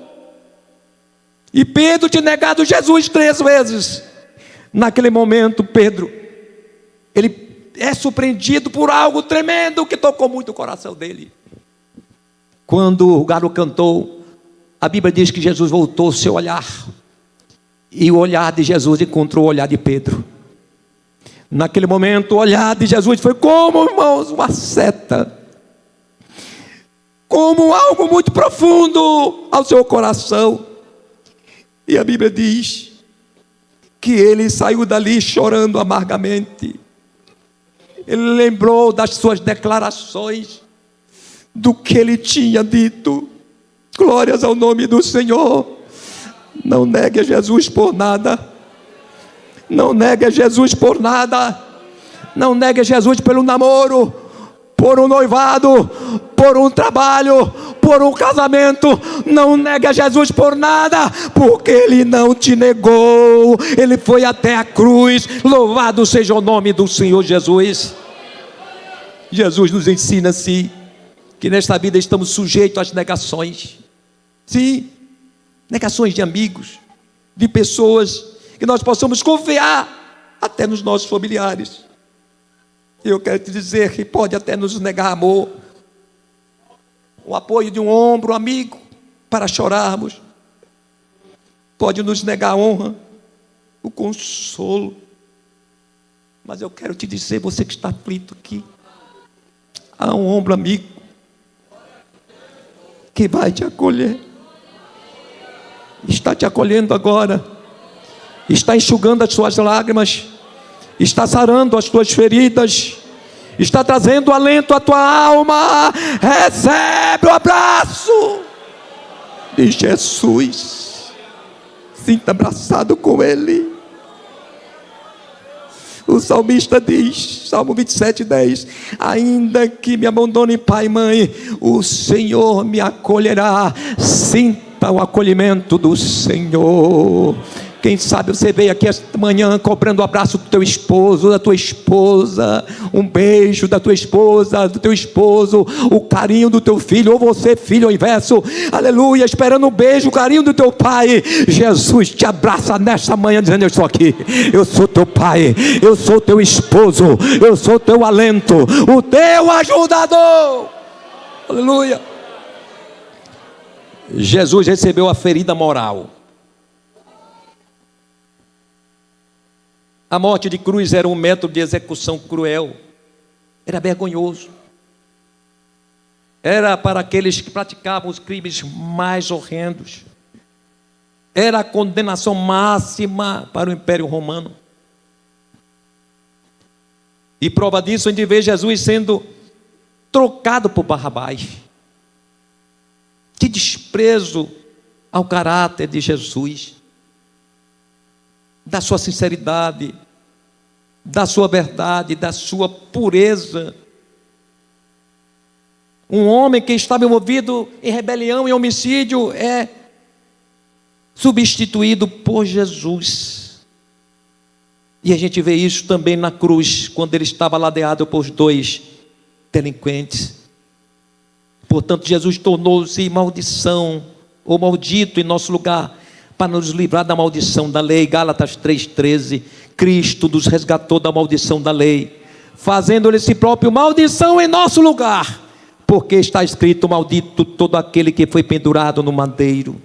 e Pedro tinha negado Jesus 3 vezes, naquele momento Pedro, ele é surpreendido por algo tremendo que tocou muito o coração dele. Quando o galo cantou, a Bíblia diz que Jesus voltou o seu olhar, e o olhar de Jesus encontrou o olhar de Pedro. Naquele momento o olhar de Jesus foi como, irmãos, uma seta, como algo muito profundo ao seu coração. E a Bíblia diz que ele saiu dali chorando amargamente. Ele lembrou das suas declarações, do que ele tinha dito. Glórias ao nome do Senhor. Não negue a Jesus por nada. Não negue a Jesus por nada. Não negue a Jesus pelo namoro, por um noivado, por um trabalho, por um casamento. Não negue a Jesus por nada, porque Ele não te negou. Ele foi até a cruz. Louvado seja o nome do Senhor Jesus. Jesus nos ensina assim, que nesta vida estamos sujeitos às negações. Sim, negações de amigos, de pessoas que nós possamos confiar até nos nossos familiares. Eu quero te dizer que pode até nos negar amor, o apoio de um ombro amigo para chorarmos. Pode nos negar honra, o consolo. Mas eu quero te dizer, você que está aflito aqui, há um ombro amigo que vai te acolher. Está te acolhendo agora. Está enxugando as suas lágrimas. Está sarando as tuas feridas. Está trazendo alento à tua alma. Recebe o abraço de Jesus. Sinta abraçado com Ele. O salmista diz, Salmo 27, 10: ainda que me abandone pai e mãe, o Senhor me acolherá. Sinta o acolhimento do Senhor. Quem sabe você veio aqui esta manhã cobrando o abraço do teu esposo, da tua esposa, um beijo da tua esposa, do teu esposo, o carinho do teu filho, ou você, filho, ao inverso, aleluia, esperando um beijo, o carinho do teu pai. Jesus te abraça nesta manhã, dizendo: eu estou aqui, eu sou teu pai, eu sou teu esposo, eu sou teu alento, o teu ajudador. Aleluia. Jesus recebeu a ferida moral. A morte de cruz era um método de execução cruel, era vergonhoso, era para aqueles que praticavam os crimes mais horrendos, era a condenação máxima para o Império Romano. E prova disso, a gente vê Jesus sendo trocado por Barrabás. Que desprezo ao caráter de Jesus, da sua sinceridade, da sua verdade, da sua pureza. Um homem que estava envolvido em rebelião e homicídio é substituído por Jesus. E a gente vê isso também na cruz, quando ele estava ladeado por 2 delinquentes. Portanto, Jesus tornou-se maldição, ou maldito em nosso lugar, para nos livrar da maldição da lei. Gálatas 3,13. Cristo nos resgatou da maldição da lei, fazendo-lhe si próprio maldição em nosso lugar, porque está escrito: maldito todo aquele que foi pendurado no madeiro.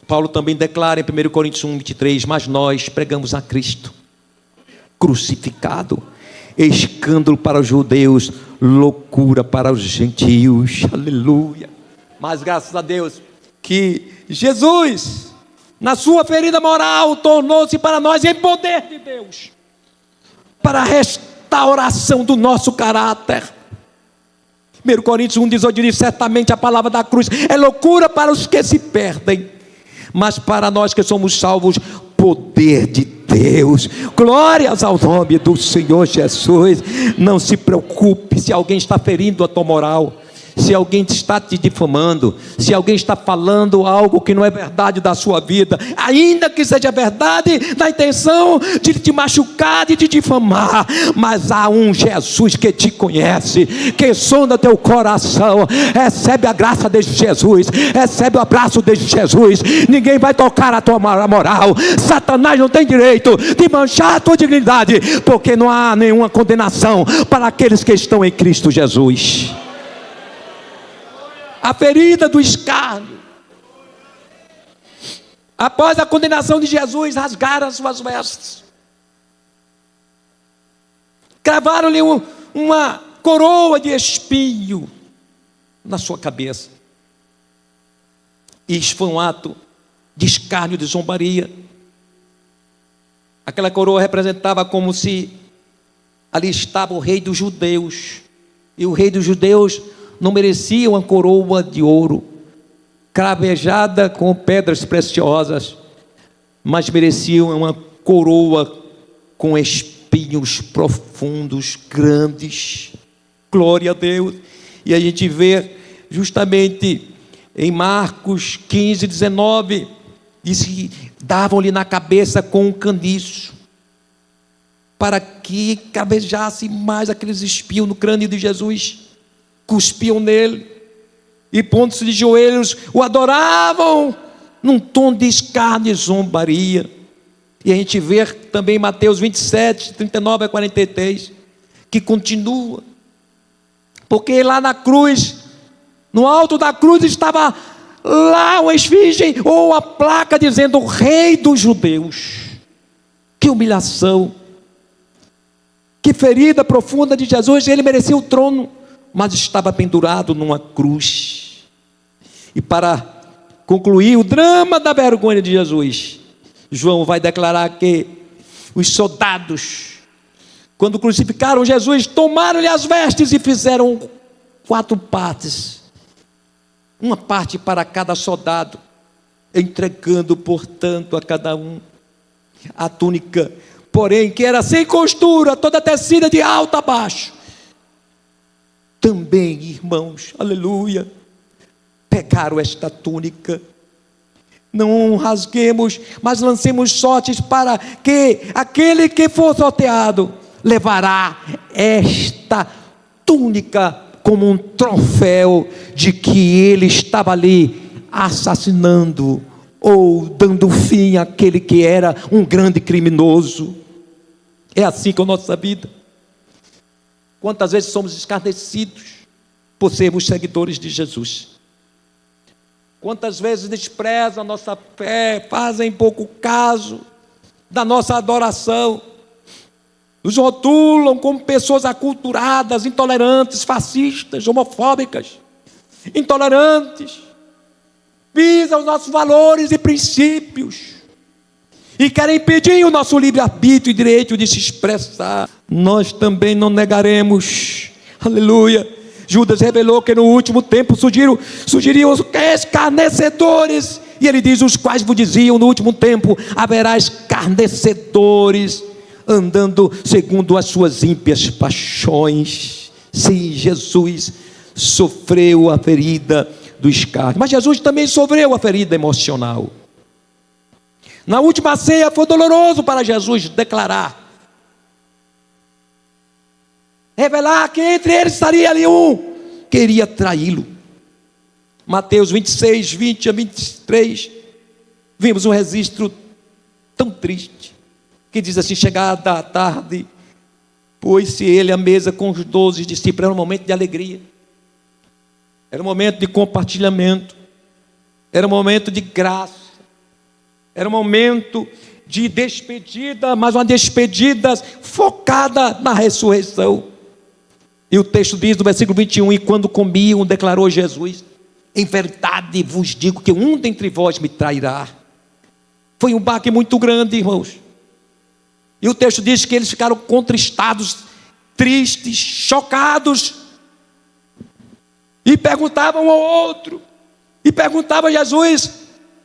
Paulo também declara em 1 Coríntios 1:23: mas nós pregamos a Cristo crucificado, escândalo para os judeus, loucura para os gentios. Aleluia. Mas graças a Deus que Jesus, na sua ferida moral, tornou-se para nós em poder de Deus, para a restauração do nosso caráter. 1 Coríntios 1,18 diz: certamente a palavra da cruz é loucura para os que se perdem, mas para nós que somos salvos, poder de Deus. Glórias ao nome do Senhor Jesus. Não se preocupe se alguém está ferindo a tua moral, se alguém está te difamando, se alguém está falando algo que não é verdade da sua vida, ainda que seja verdade, na intenção de te machucar, de te difamar, mas há um Jesus que te conhece, que sonda teu coração. Recebe a graça deste Jesus, recebe o abraço deste Jesus. Ninguém vai tocar a tua moral. Satanás não tem direito de manchar a tua dignidade, porque não há nenhuma condenação para aqueles que estão em Cristo Jesus. A ferida do escárnio. Após a condenação de Jesus, rasgaram as suas vestes, cravaram-lhe uma coroa de espinho na sua cabeça. Isso foi um ato de escárnio, de zombaria. Aquela coroa representava como se ali estava o rei dos judeus, e o rei dos judeus não merecia uma coroa de ouro, cravejada com pedras preciosas, mas merecia uma coroa com espinhos profundos, grandes. Glória a Deus. E a gente vê justamente em Marcos 15:19, diz que davam-lhe na cabeça com um caniço, para que cravejasse mais aqueles espinhos no crânio de Jesus. Cuspiam nele e, pondo-se de joelhos, o adoravam num tom de escárnio e zombaria. E a gente vê também Mateus 27, 39 a 43, que continua, porque lá na cruz, no alto da cruz, estava lá uma esfinge ou a placa dizendo: Rei dos Judeus. Que humilhação, que ferida profunda de Jesus. Ele merecia o trono, mas estava pendurado numa cruz. E para concluir o drama da vergonha de Jesus, João vai declarar que os soldados, quando crucificaram Jesus, tomaram-lhe as vestes e fizeram 4 partes, uma parte para cada soldado, entregando, portanto, a cada um a túnica, porém, que era sem costura, toda tecida de alto a baixo. Também, irmãos, aleluia, pegaram esta túnica. Não rasguemos, mas lancemos sortes, para que aquele que for sorteado levará esta túnica como um troféu de que ele estava ali assassinando ou dando fim àquele que era um grande criminoso. É assim com a nossa vida. Quantas vezes somos escarnecidos por sermos seguidores de Jesus? Quantas vezes desprezam a nossa fé, fazem pouco caso da nossa adoração, nos rotulam como pessoas aculturadas, intolerantes, fascistas, homofóbicas, intolerantes, pisam os nossos valores e princípios e querem impedir o nosso livre-arbítrio e direito de se expressar. Nós também não negaremos, aleluia. Judas revelou que no último tempo surgiriam os escarnecedores, e ele diz: os quais vos diziam, no último tempo haverá escarnecedores, andando segundo as suas ímpias paixões. Sim, Jesus sofreu a ferida do escárnio, mas Jesus também sofreu a ferida emocional. Na última ceia foi doloroso para Jesus declarar, revelar que entre eles estaria ali um que iria traí-lo. Mateus 26, 20 a 23, vimos um registro tão triste, que diz assim: chegada a tarde, pôs-se ele à mesa com os 12 discípulos. Era um momento de alegria, era um momento de compartilhamento, era um momento de graça, era um momento de despedida, mas uma despedida focada na ressurreição. E o texto diz no versículo 21, e quando comiam, declarou Jesus: Em verdade vos digo que um dentre vós me trairá. Foi um baque muito grande, irmãos. E o texto diz que eles ficaram contristados, tristes, chocados. E perguntavam um ao outro. E perguntavam a Jesus: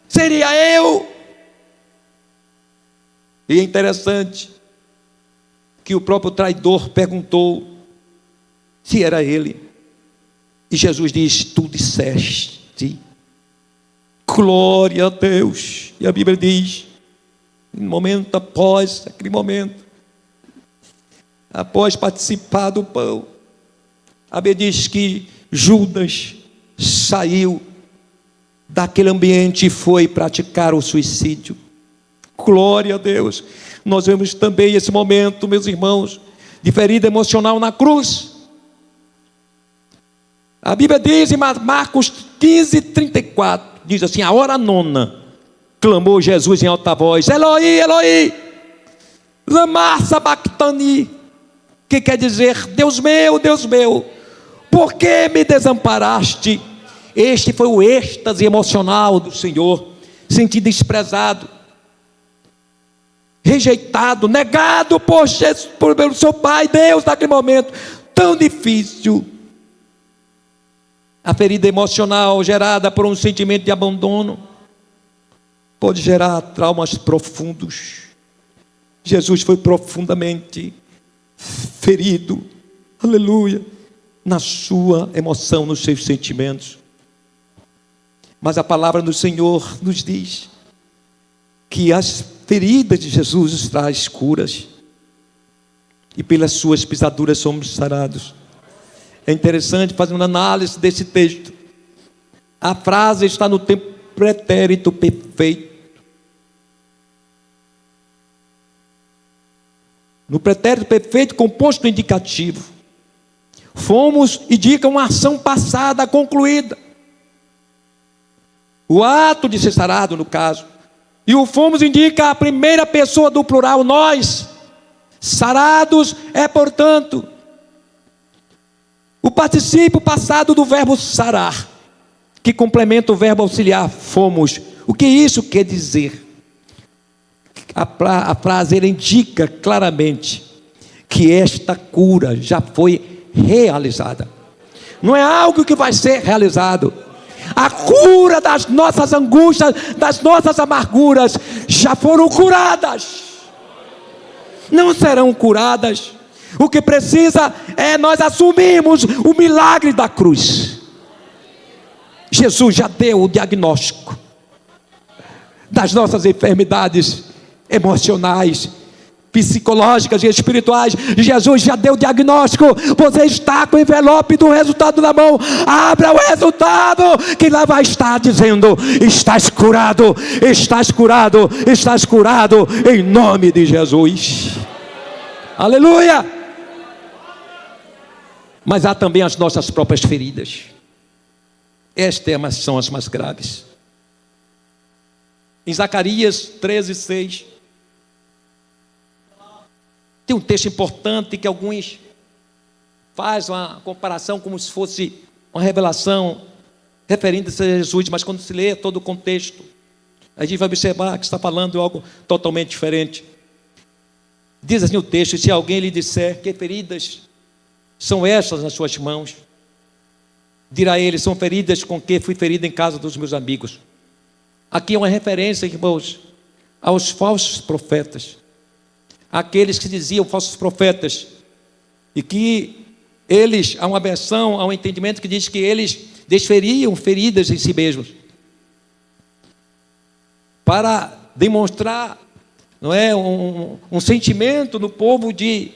seria eu? E é interessante que o próprio traidor perguntou se era ele. E Jesus diz: tu disseste. Glória a Deus. E a Bíblia diz, no momento após aquele momento, após participar do pão, a Bíblia diz que Judas saiu daquele ambiente e foi praticar o suicídio. Glória a Deus. Nós vemos também esse momento, meus irmãos, de ferida emocional na cruz. A Bíblia diz em Marcos 15:34, diz assim: a hora nona, clamou Jesus em alta voz: Eloi, Eloi, lama sabachthani, que quer dizer: Deus meu, por que me desamparaste? Este foi o êxtase emocional do Senhor, sentido desprezado, rejeitado, negado por Jesus, pelo seu Pai, Deus, naquele momento tão difícil. A ferida emocional gerada por um sentimento de abandono pode gerar traumas profundos. Jesus foi profundamente ferido, aleluia, na sua emoção, nos seus sentimentos. Mas a palavra do Senhor nos diz que as feridas de Jesus traz curas, e pelas suas pisaduras somos sarados. É interessante fazer uma análise desse texto. A frase está no tempo pretérito perfeito. No pretérito perfeito composto do indicativo. Fomos indica uma ação passada, concluída. O ato de ser sarado, no caso. E o fomos indica a primeira pessoa do plural, nós. Sarados é, portanto, o particípio passado do verbo sarar, que complementa o verbo auxiliar fomos. O que isso quer dizer? A frase ela indica claramente que esta cura já foi realizada. Não é algo que vai ser realizado. A cura das nossas angústias, das nossas amarguras, já foram curadas. Não serão curadas. O que precisa é nós assumirmos o milagre da cruz. Jesus já deu o diagnóstico das nossas enfermidades emocionais, psicológicas e espirituais. Jesus já deu o diagnóstico. Você está com o envelope do resultado na mão. Abra o resultado, que lá vai estar dizendo: estás curado, estás curado, estás curado, em nome de Jesus. Aleluia! Mas há também as nossas próprias feridas. Estas são as mais graves. Em Zacarias 13:6, tem um texto importante que alguns fazem uma comparação como se fosse uma revelação referindo-se a Jesus, mas quando se lê todo o contexto, a gente vai observar que está falando de algo totalmente diferente. Diz assim o texto: se alguém lhe disser que feridas são estas nas suas mãos, dirá ele: são feridas com que fui ferido em casa dos meus amigos. Aqui é uma referência, irmãos, aos falsos profetas, aqueles que diziam falsos profetas, e que eles, há uma versão, há um entendimento que diz que eles desferiam feridas em si mesmos, para demonstrar, não é, um sentimento no povo de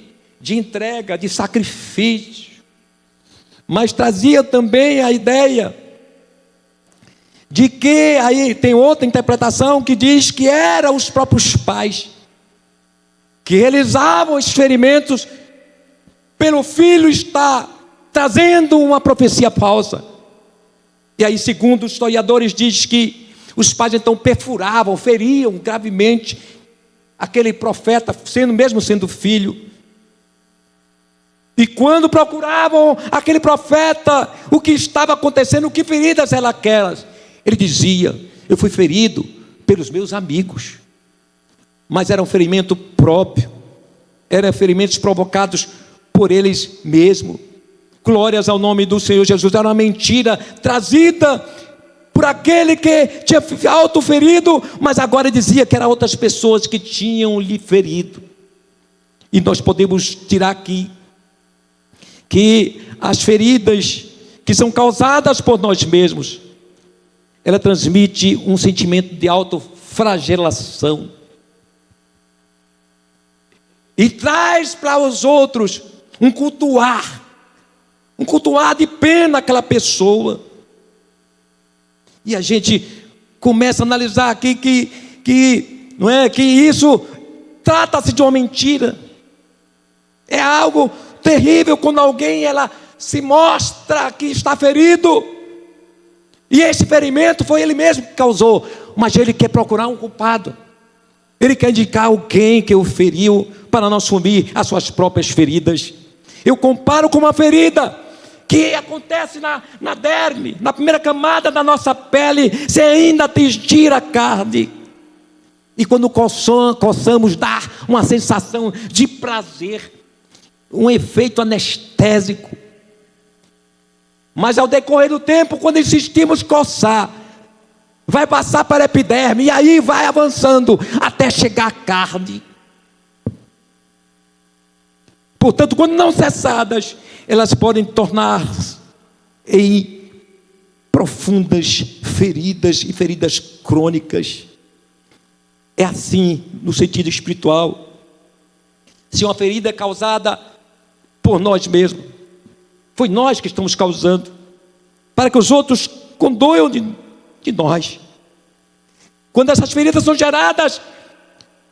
entrega, de sacrifício, mas trazia também a ideia de que, aí tem outra interpretação que diz que eram os próprios pais que realizavam os ferimentos pelo filho estar trazendo uma profecia falsa. E aí, segundo os historiadores, diz que os pais então perfuravam, feriam gravemente aquele profeta, mesmo sendo filho. E quando procuravam aquele profeta, o que estava acontecendo, que feridas eram aquelas? Ele dizia: eu fui ferido pelos meus amigos, mas era um ferimento próprio, eram ferimentos provocados por eles mesmos. Glórias ao nome do Senhor Jesus. Era uma mentira trazida por aquele que tinha autoferido, mas agora dizia que eram outras pessoas que tinham lhe ferido. E nós podemos tirar aqui que as feridas que são causadas por nós mesmos, ela transmite um sentimento de autoflagelação e traz para os outros um cultuar de pena aquela pessoa. E a gente começa a analisar aqui que não é que isso trata-se de uma mentira. É algo terrível quando alguém ela se mostra que está ferido, e esse ferimento foi ele mesmo que causou, mas ele quer procurar um culpado. Ele quer indicar alguém que o feriu para não assumir as suas próprias feridas. Eu comparo com uma ferida que acontece na derme, na primeira camada da nossa pele, sem ainda atingir a carne. E quando coçamos, dá uma sensação de prazer, um efeito anestésico. Mas ao decorrer do tempo, quando insistimos coçar, vai passar para a epiderme, e aí vai avançando até chegar à carne. Portanto, quando não cessadas, elas podem tornar-se em profundas feridas e feridas crônicas. É assim no sentido espiritual. Se uma ferida é causada por nós mesmos, foi nós que estamos causando, para que os outros condoem de nós. Quando essas feridas são geradas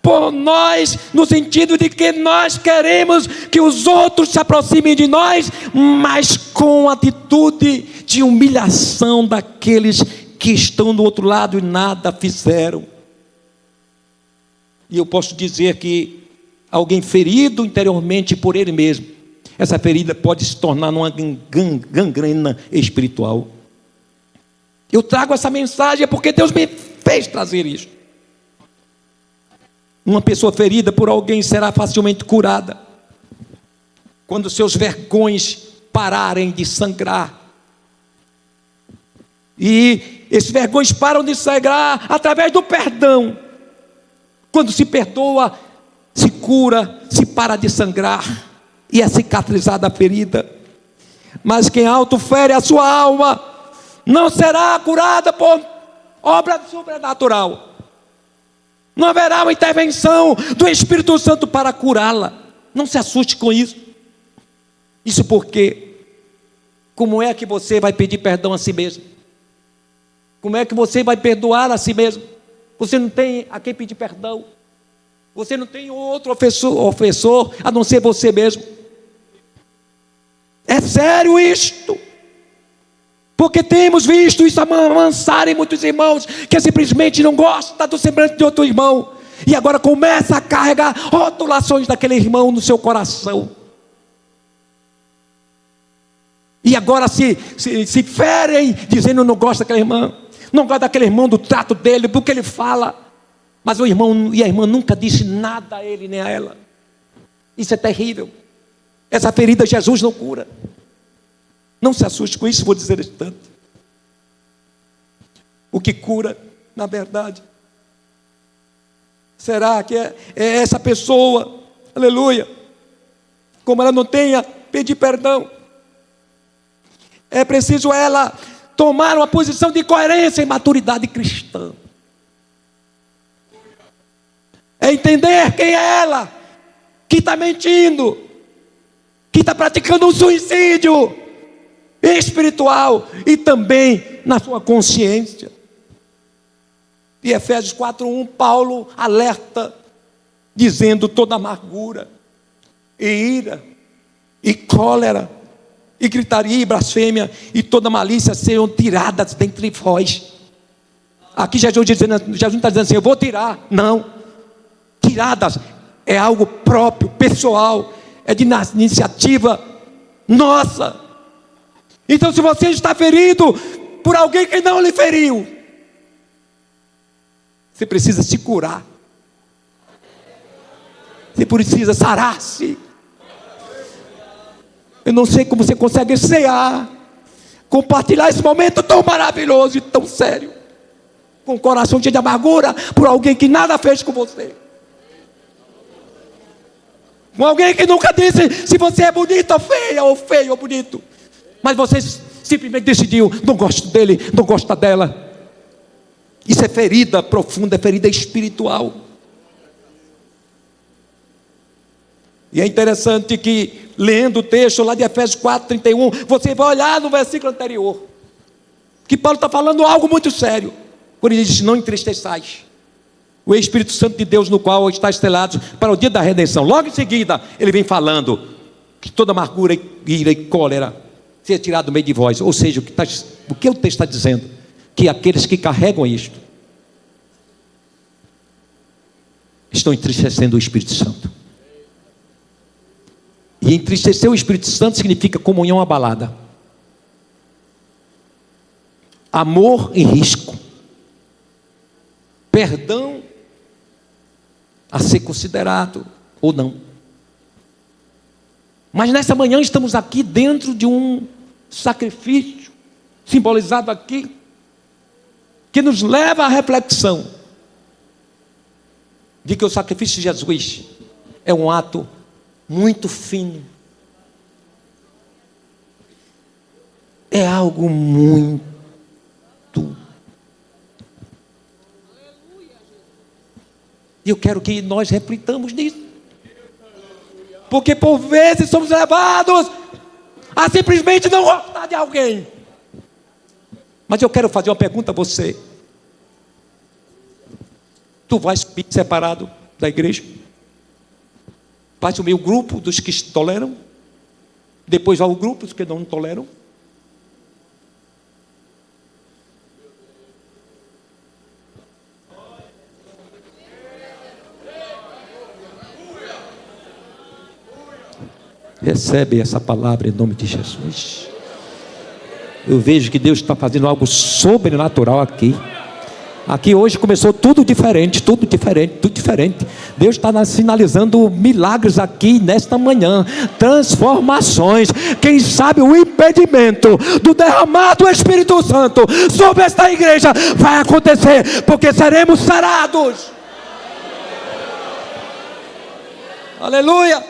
por nós, no sentido de que nós queremos que os outros se aproximem de nós, mas com atitude de humilhação daqueles que estão do outro lado e nada fizeram. E eu posso dizer que alguém ferido interiormente por ele mesmo, essa ferida pode se tornar numa gangrena espiritual. Eu trago essa mensagem porque Deus me fez trazer isso. Uma pessoa ferida por alguém será facilmente curada quando seus vergões pararem de sangrar. E esses vergões param de sangrar através do perdão. Quando se perdoa, se cura, se para de sangrar e é cicatrizada a ferida. Mas quem autofere a sua alma não será curada por obra sobrenatural. Não haverá uma intervenção do Espírito Santo para curá-la. Não se assuste com isso. Isso porque, como é que você vai pedir perdão a si mesmo? Como é que você vai perdoar a si mesmo? Você não tem a quem pedir perdão. Você não tem outro ofensor a não ser você mesmo. É sério isto. Porque temos visto isso avançar em muitos irmãos que simplesmente não gostam do semblante de outro irmão, e agora começa a carregar rotulações daquele irmão no seu coração, e agora se ferem dizendo: não gosto daquele irmão, não gosto daquele irmão, do trato dele, do que ele fala, mas o irmão e a irmã nunca disse nada a ele nem a ela. Isso é terrível. Essa ferida Jesus não cura. Não se assuste com isso, vou dizer isso tanto. O que cura, na verdade, será que é essa pessoa, aleluia, como ela não tenha pedir perdão, é preciso ela tomar uma posição de coerência e maturidade cristã. É entender quem é ela, que está mentindo, que está praticando um suicídio espiritual e também na sua consciência. E Efésios 4:1, Paulo alerta, dizendo: toda amargura, e ira, e cólera, e gritaria, e blasfêmia, e toda malícia sejam tiradas dentre vós. Aqui Jesus não está dizendo assim: eu vou tirar. Não, tiradas é algo próprio, pessoal, é de iniciativa nossa. Então, se você está ferido por alguém que não lhe feriu, você precisa se curar. Você precisa sarar-se. Eu não sei como você consegue cear, compartilhar esse momento tão maravilhoso e tão sério, com o coração cheio de amargura por alguém que nada fez com você, com alguém que nunca disse se você é bonita ou feia, ou feio ou bonito, mas você simplesmente decidiu: não gosto dele, não gosto dela. Isso é ferida profunda, é ferida espiritual. E é interessante que, lendo o texto lá de Efésios 4:31, você vai olhar no versículo anterior, que Paulo está falando algo muito sério, quando ele diz: não entristeçais o Espírito Santo de Deus, no qual está estelado para o dia da redenção. Logo em seguida, ele vem falando que toda amargura, ira e cólera seja tirado do meio de vós. Ou seja, o que o texto está dizendo? Que aqueles que carregam isto estão entristecendo o Espírito Santo. E entristecer o Espírito Santo significa comunhão abalada, amor em risco, perdão a ser considerado ou não. Mas nessa manhã estamos aqui dentro de um sacrifício simbolizado aqui, que nos leva à reflexão de que o sacrifício de Jesus é um ato muito fino, é algo muito, e eu quero que nós reflitamos nisso, porque por vezes somos levados a simplesmente não gostar de alguém. Mas eu quero fazer uma pergunta a você: tu vais subir separado da igreja? Vai assumir o grupo dos que toleram? Depois vai o grupo dos que não toleram? Recebe essa palavra em nome de Jesus. Eu vejo que Deus está fazendo algo sobrenatural aqui. Aqui hoje começou tudo diferente, tudo diferente, tudo diferente. Deus está sinalizando milagres aqui nesta manhã, transformações. Quem sabe o impedimento do derramado do Espírito Santo sobre esta igreja vai acontecer, porque seremos sarados. Aleluia.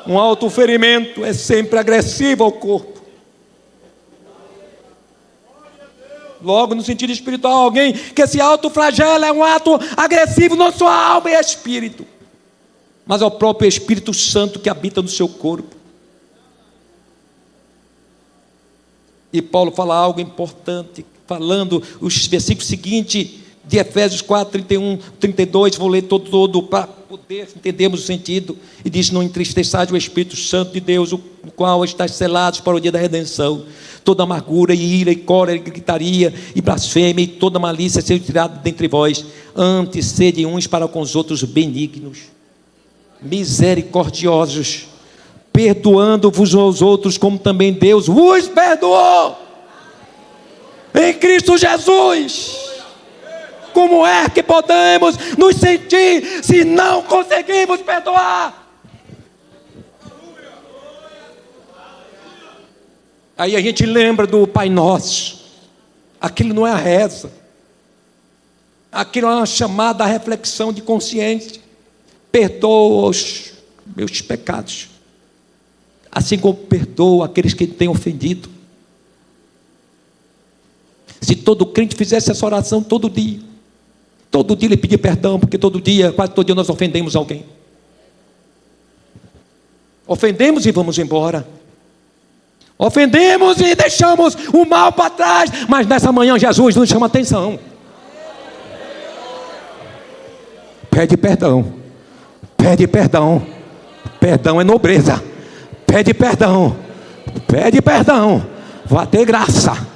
Um autoferimento é sempre agressivo ao corpo. Logo, no sentido espiritual, alguém que se autoflagela é um ato agressivo, não só à alma e espírito, mas ao próprio Espírito Santo que habita no seu corpo. E Paulo fala algo importante, falando os versículos seguintes de Efésios 4, 31, 32, vou ler todo para poder entendermos o sentido. E diz: não entristeçais o Espírito Santo de Deus, o qual está selado para o dia da redenção. Toda amargura e ira e cólera e gritaria e blasfêmia e toda malícia seja tirada dentre vós. Antes sede uns para com os outros benignos, misericordiosos, perdoando-vos aos outros, como também Deus vos perdoou em Cristo Jesus. Como é que podemos nos sentir se não conseguimos perdoar? Aí a gente lembra do Pai Nosso. Aquilo não é a reza, aquilo é uma chamada à reflexão de consciência. Perdoa os meus pecados, assim como perdoo aqueles que têm ofendido. Se todo crente fizesse essa oração todo dia ele pedir perdão, porque quase todo dia nós ofendemos alguém. Ofendemos e vamos embora. Ofendemos e deixamos o mal para trás. Mas nessa manhã Jesus nos chama a atenção. Pede perdão. Pede perdão. Perdão é nobreza. Pede perdão. Pede perdão. Vai ter graça.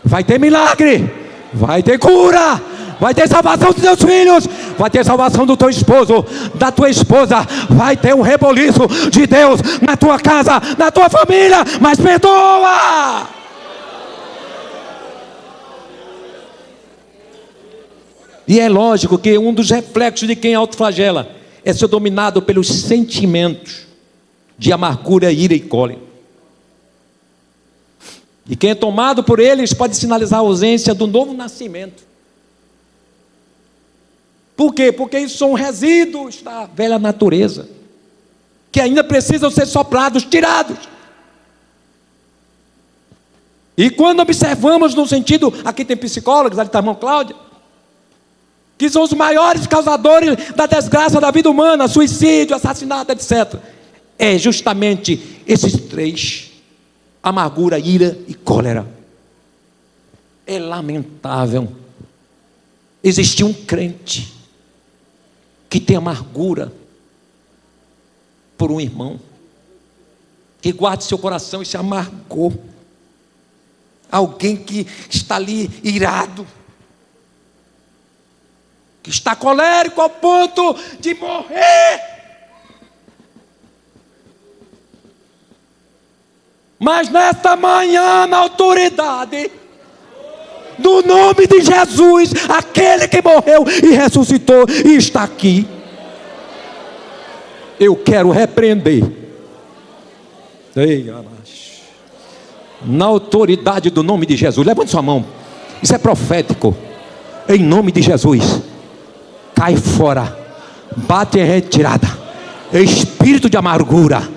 Vai ter milagre. Vai ter cura. Vai ter salvação dos seus filhos. vai ter salvação do teu esposo, da tua esposa, vai ter um reboliço de Deus na tua casa, na tua família, mas perdoa. E é lógico que um dos reflexos de quem autoflagela é ser dominado pelos sentimentos de amargura, ira e cólera. E quem é tomado por eles pode sinalizar a ausência do novo nascimento. Por quê? Porque isso são resíduos da velha natureza, que ainda precisam ser soprados, tirados. E quando observamos no sentido, aqui tem psicólogos, ali está a irmã Cláudia, que são os maiores causadores da desgraça da vida humana, suicídio, assassinato, etc. É justamente esses três: amargura, ira e cólera. É lamentável existir um crente que tem amargura por um irmão, que guarde seu coração e se amargou. Alguém que está ali irado, que está colérico ao ponto de morrer. Mas nesta manhã, na autoridade do nome de Jesus, aquele que morreu e ressuscitou e está aqui, eu quero repreender, na autoridade do nome de Jesus. Levante sua mão, isso é profético. Em nome de Jesus, cai fora, bate em retirada, espírito de amargura,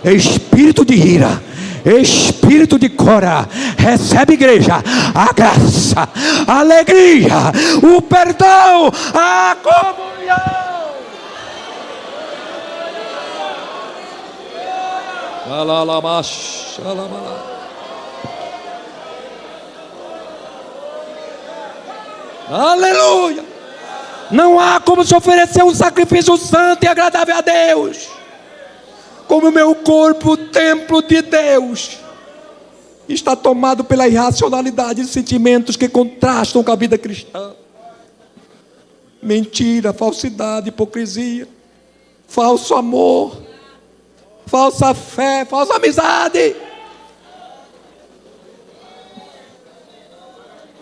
espírito de ira, espírito de cólera. Recebe, igreja, a graça, a alegria, o perdão, a comunhão. Aleluia. Não há como se oferecer um sacrifício santo e agradável a Deus como o meu corpo, o templo de Deus, está tomado pela irracionalidade de sentimentos que contrastam com a vida cristã. Mentira, falsidade, hipocrisia, falso amor, falsa fé, falsa amizade.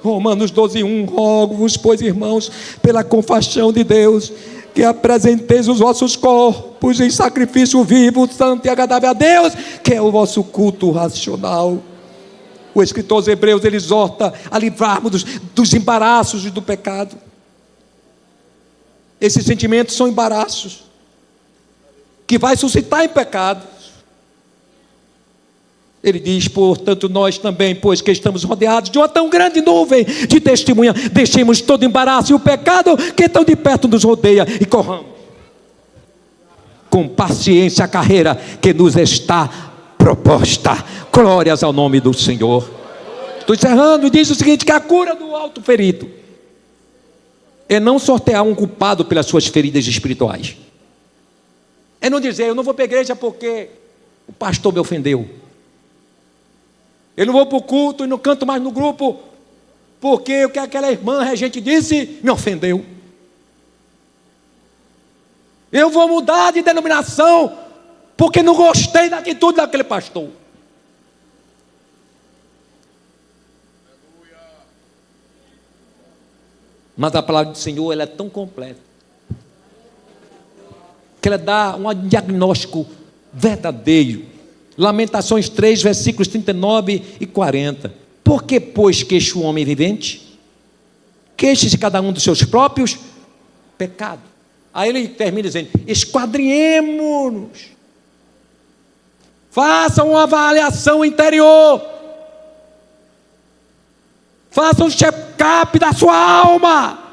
Romanos 12:1: rogo-vos, pois, irmãos, pela compaixão de Deus, que apresenteis os vossos corpos em sacrifício vivo, santo e agradável a Deus, que é o vosso culto racional. O escritor aos Hebreus, ele exorta a livrarmos dos embaraços e do pecado. Esses sentimentos são embaraços que vai suscitar em pecado. Ele diz: portanto, nós também, pois que estamos rodeados de uma tão grande nuvem de testemunha, deixemos todo embaraço e o pecado que tão de perto nos rodeia, e corramos com paciência a carreira que nos está proposta. Glórias ao nome do Senhor. Estou encerrando e diz o seguinte: que a cura do alto ferido é não sortear um culpado pelas suas feridas espirituais. É não dizer: eu não vou para a igreja porque o pastor me ofendeu. Eu não vou para o culto e não canto mais no grupo porque o que aquela irmã regente disse me ofendeu. Eu vou mudar de denominação porque não gostei da atitude daquele pastor. Mas a palavra do Senhor, ela é tão completa que ela dá um diagnóstico verdadeiro. Lamentações 3, versículos 39 e 40. Por que, pois, queixa o homem vivente? Queixe-se cada um dos seus próprios pecados. Aí ele termina dizendo: esquadrinhemos-nos, façam uma avaliação interior, façam um check-up da sua alma,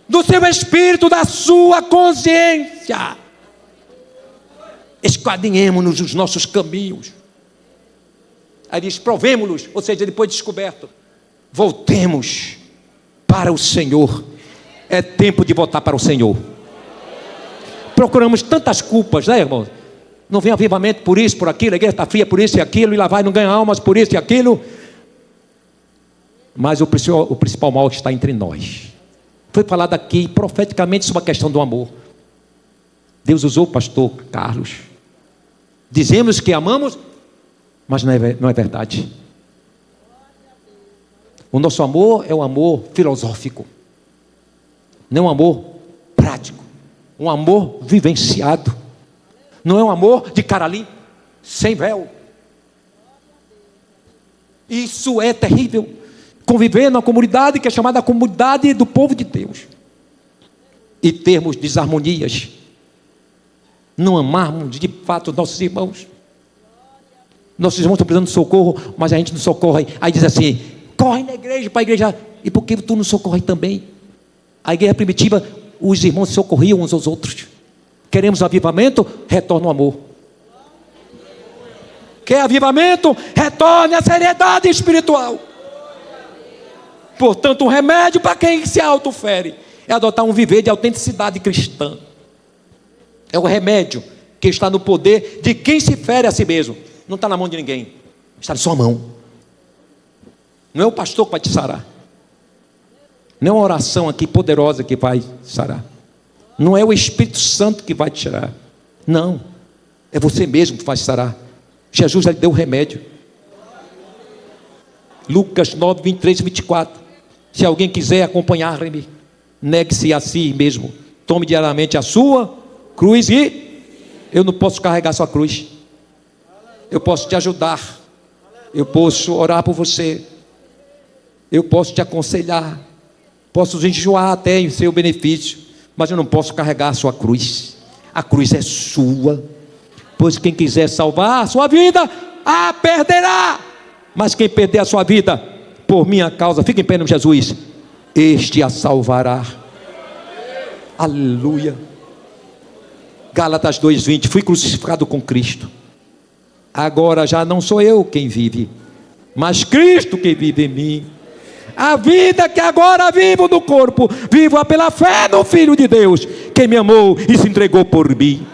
do seu espírito, da sua consciência. Esquadrinhemos-nos os nossos caminhos. Aí diz: provemos-los, ou seja, depois de descoberto, voltemos para o Senhor. É tempo de voltar para o Senhor. Procuramos tantas culpas, né, irmão? Não vem avivamento por isso, por aquilo, a igreja está fria por isso e aquilo, e lá vai, não ganha almas por isso e aquilo. Mas o principal mal está entre nós. Foi falado aqui profeticamente sobre a questão do amor. Deus usou o pastor Carlos. Dizemos que amamos, mas não é verdade. O nosso amor é um amor filosófico, não é um amor prático, um amor vivenciado. Não é um amor de cara limpa, sem véu. Isso é terrível. Conviver numa comunidade que é chamada a comunidade do povo de Deus e termos desarmonias, não amarmos de fato nossos irmãos. Nossos irmãos estão precisando de socorro, mas a gente não socorre. Aí diz assim: corre na igreja, para a igreja. E por que tu não socorre também? A igreja primitiva, os irmãos socorriam uns aos outros. Queremos avivamento? Retorna o amor. Quer avivamento? Retorne a seriedade espiritual. Portanto, um remédio para quem se autofere é adotar um viver de autenticidade cristã. É o remédio que está no poder de quem se fere a si mesmo. Não está na mão de ninguém, está na sua mão. Não é o pastor que vai te sarar. Não é uma oração aqui poderosa que vai sarar. Não é o Espírito Santo que vai te tirar. Não, é você mesmo que vai sarar. Jesus já lhe deu o remédio. Lucas 9, 23 e 24. Se alguém quiser acompanhar-me, negue-se a si mesmo, tome diariamente a sua cruz. E eu não posso carregar sua cruz. Eu posso te ajudar, eu posso orar por você, eu posso te aconselhar, posso enjoar até em seu benefício, mas eu não posso carregar a sua cruz. A cruz é sua, pois quem quiser salvar a sua vida, a perderá. Mas quem perder a sua vida por minha causa, fica em pé, Jesus, este a salvará. Aleluia. Gálatas 2:20. Fui crucificado com Cristo. Agora já não sou eu quem vive, mas Cristo que vive em mim. A vida que agora vivo no corpo, vivo-a pela fé no Filho de Deus, que me amou e se entregou por mim.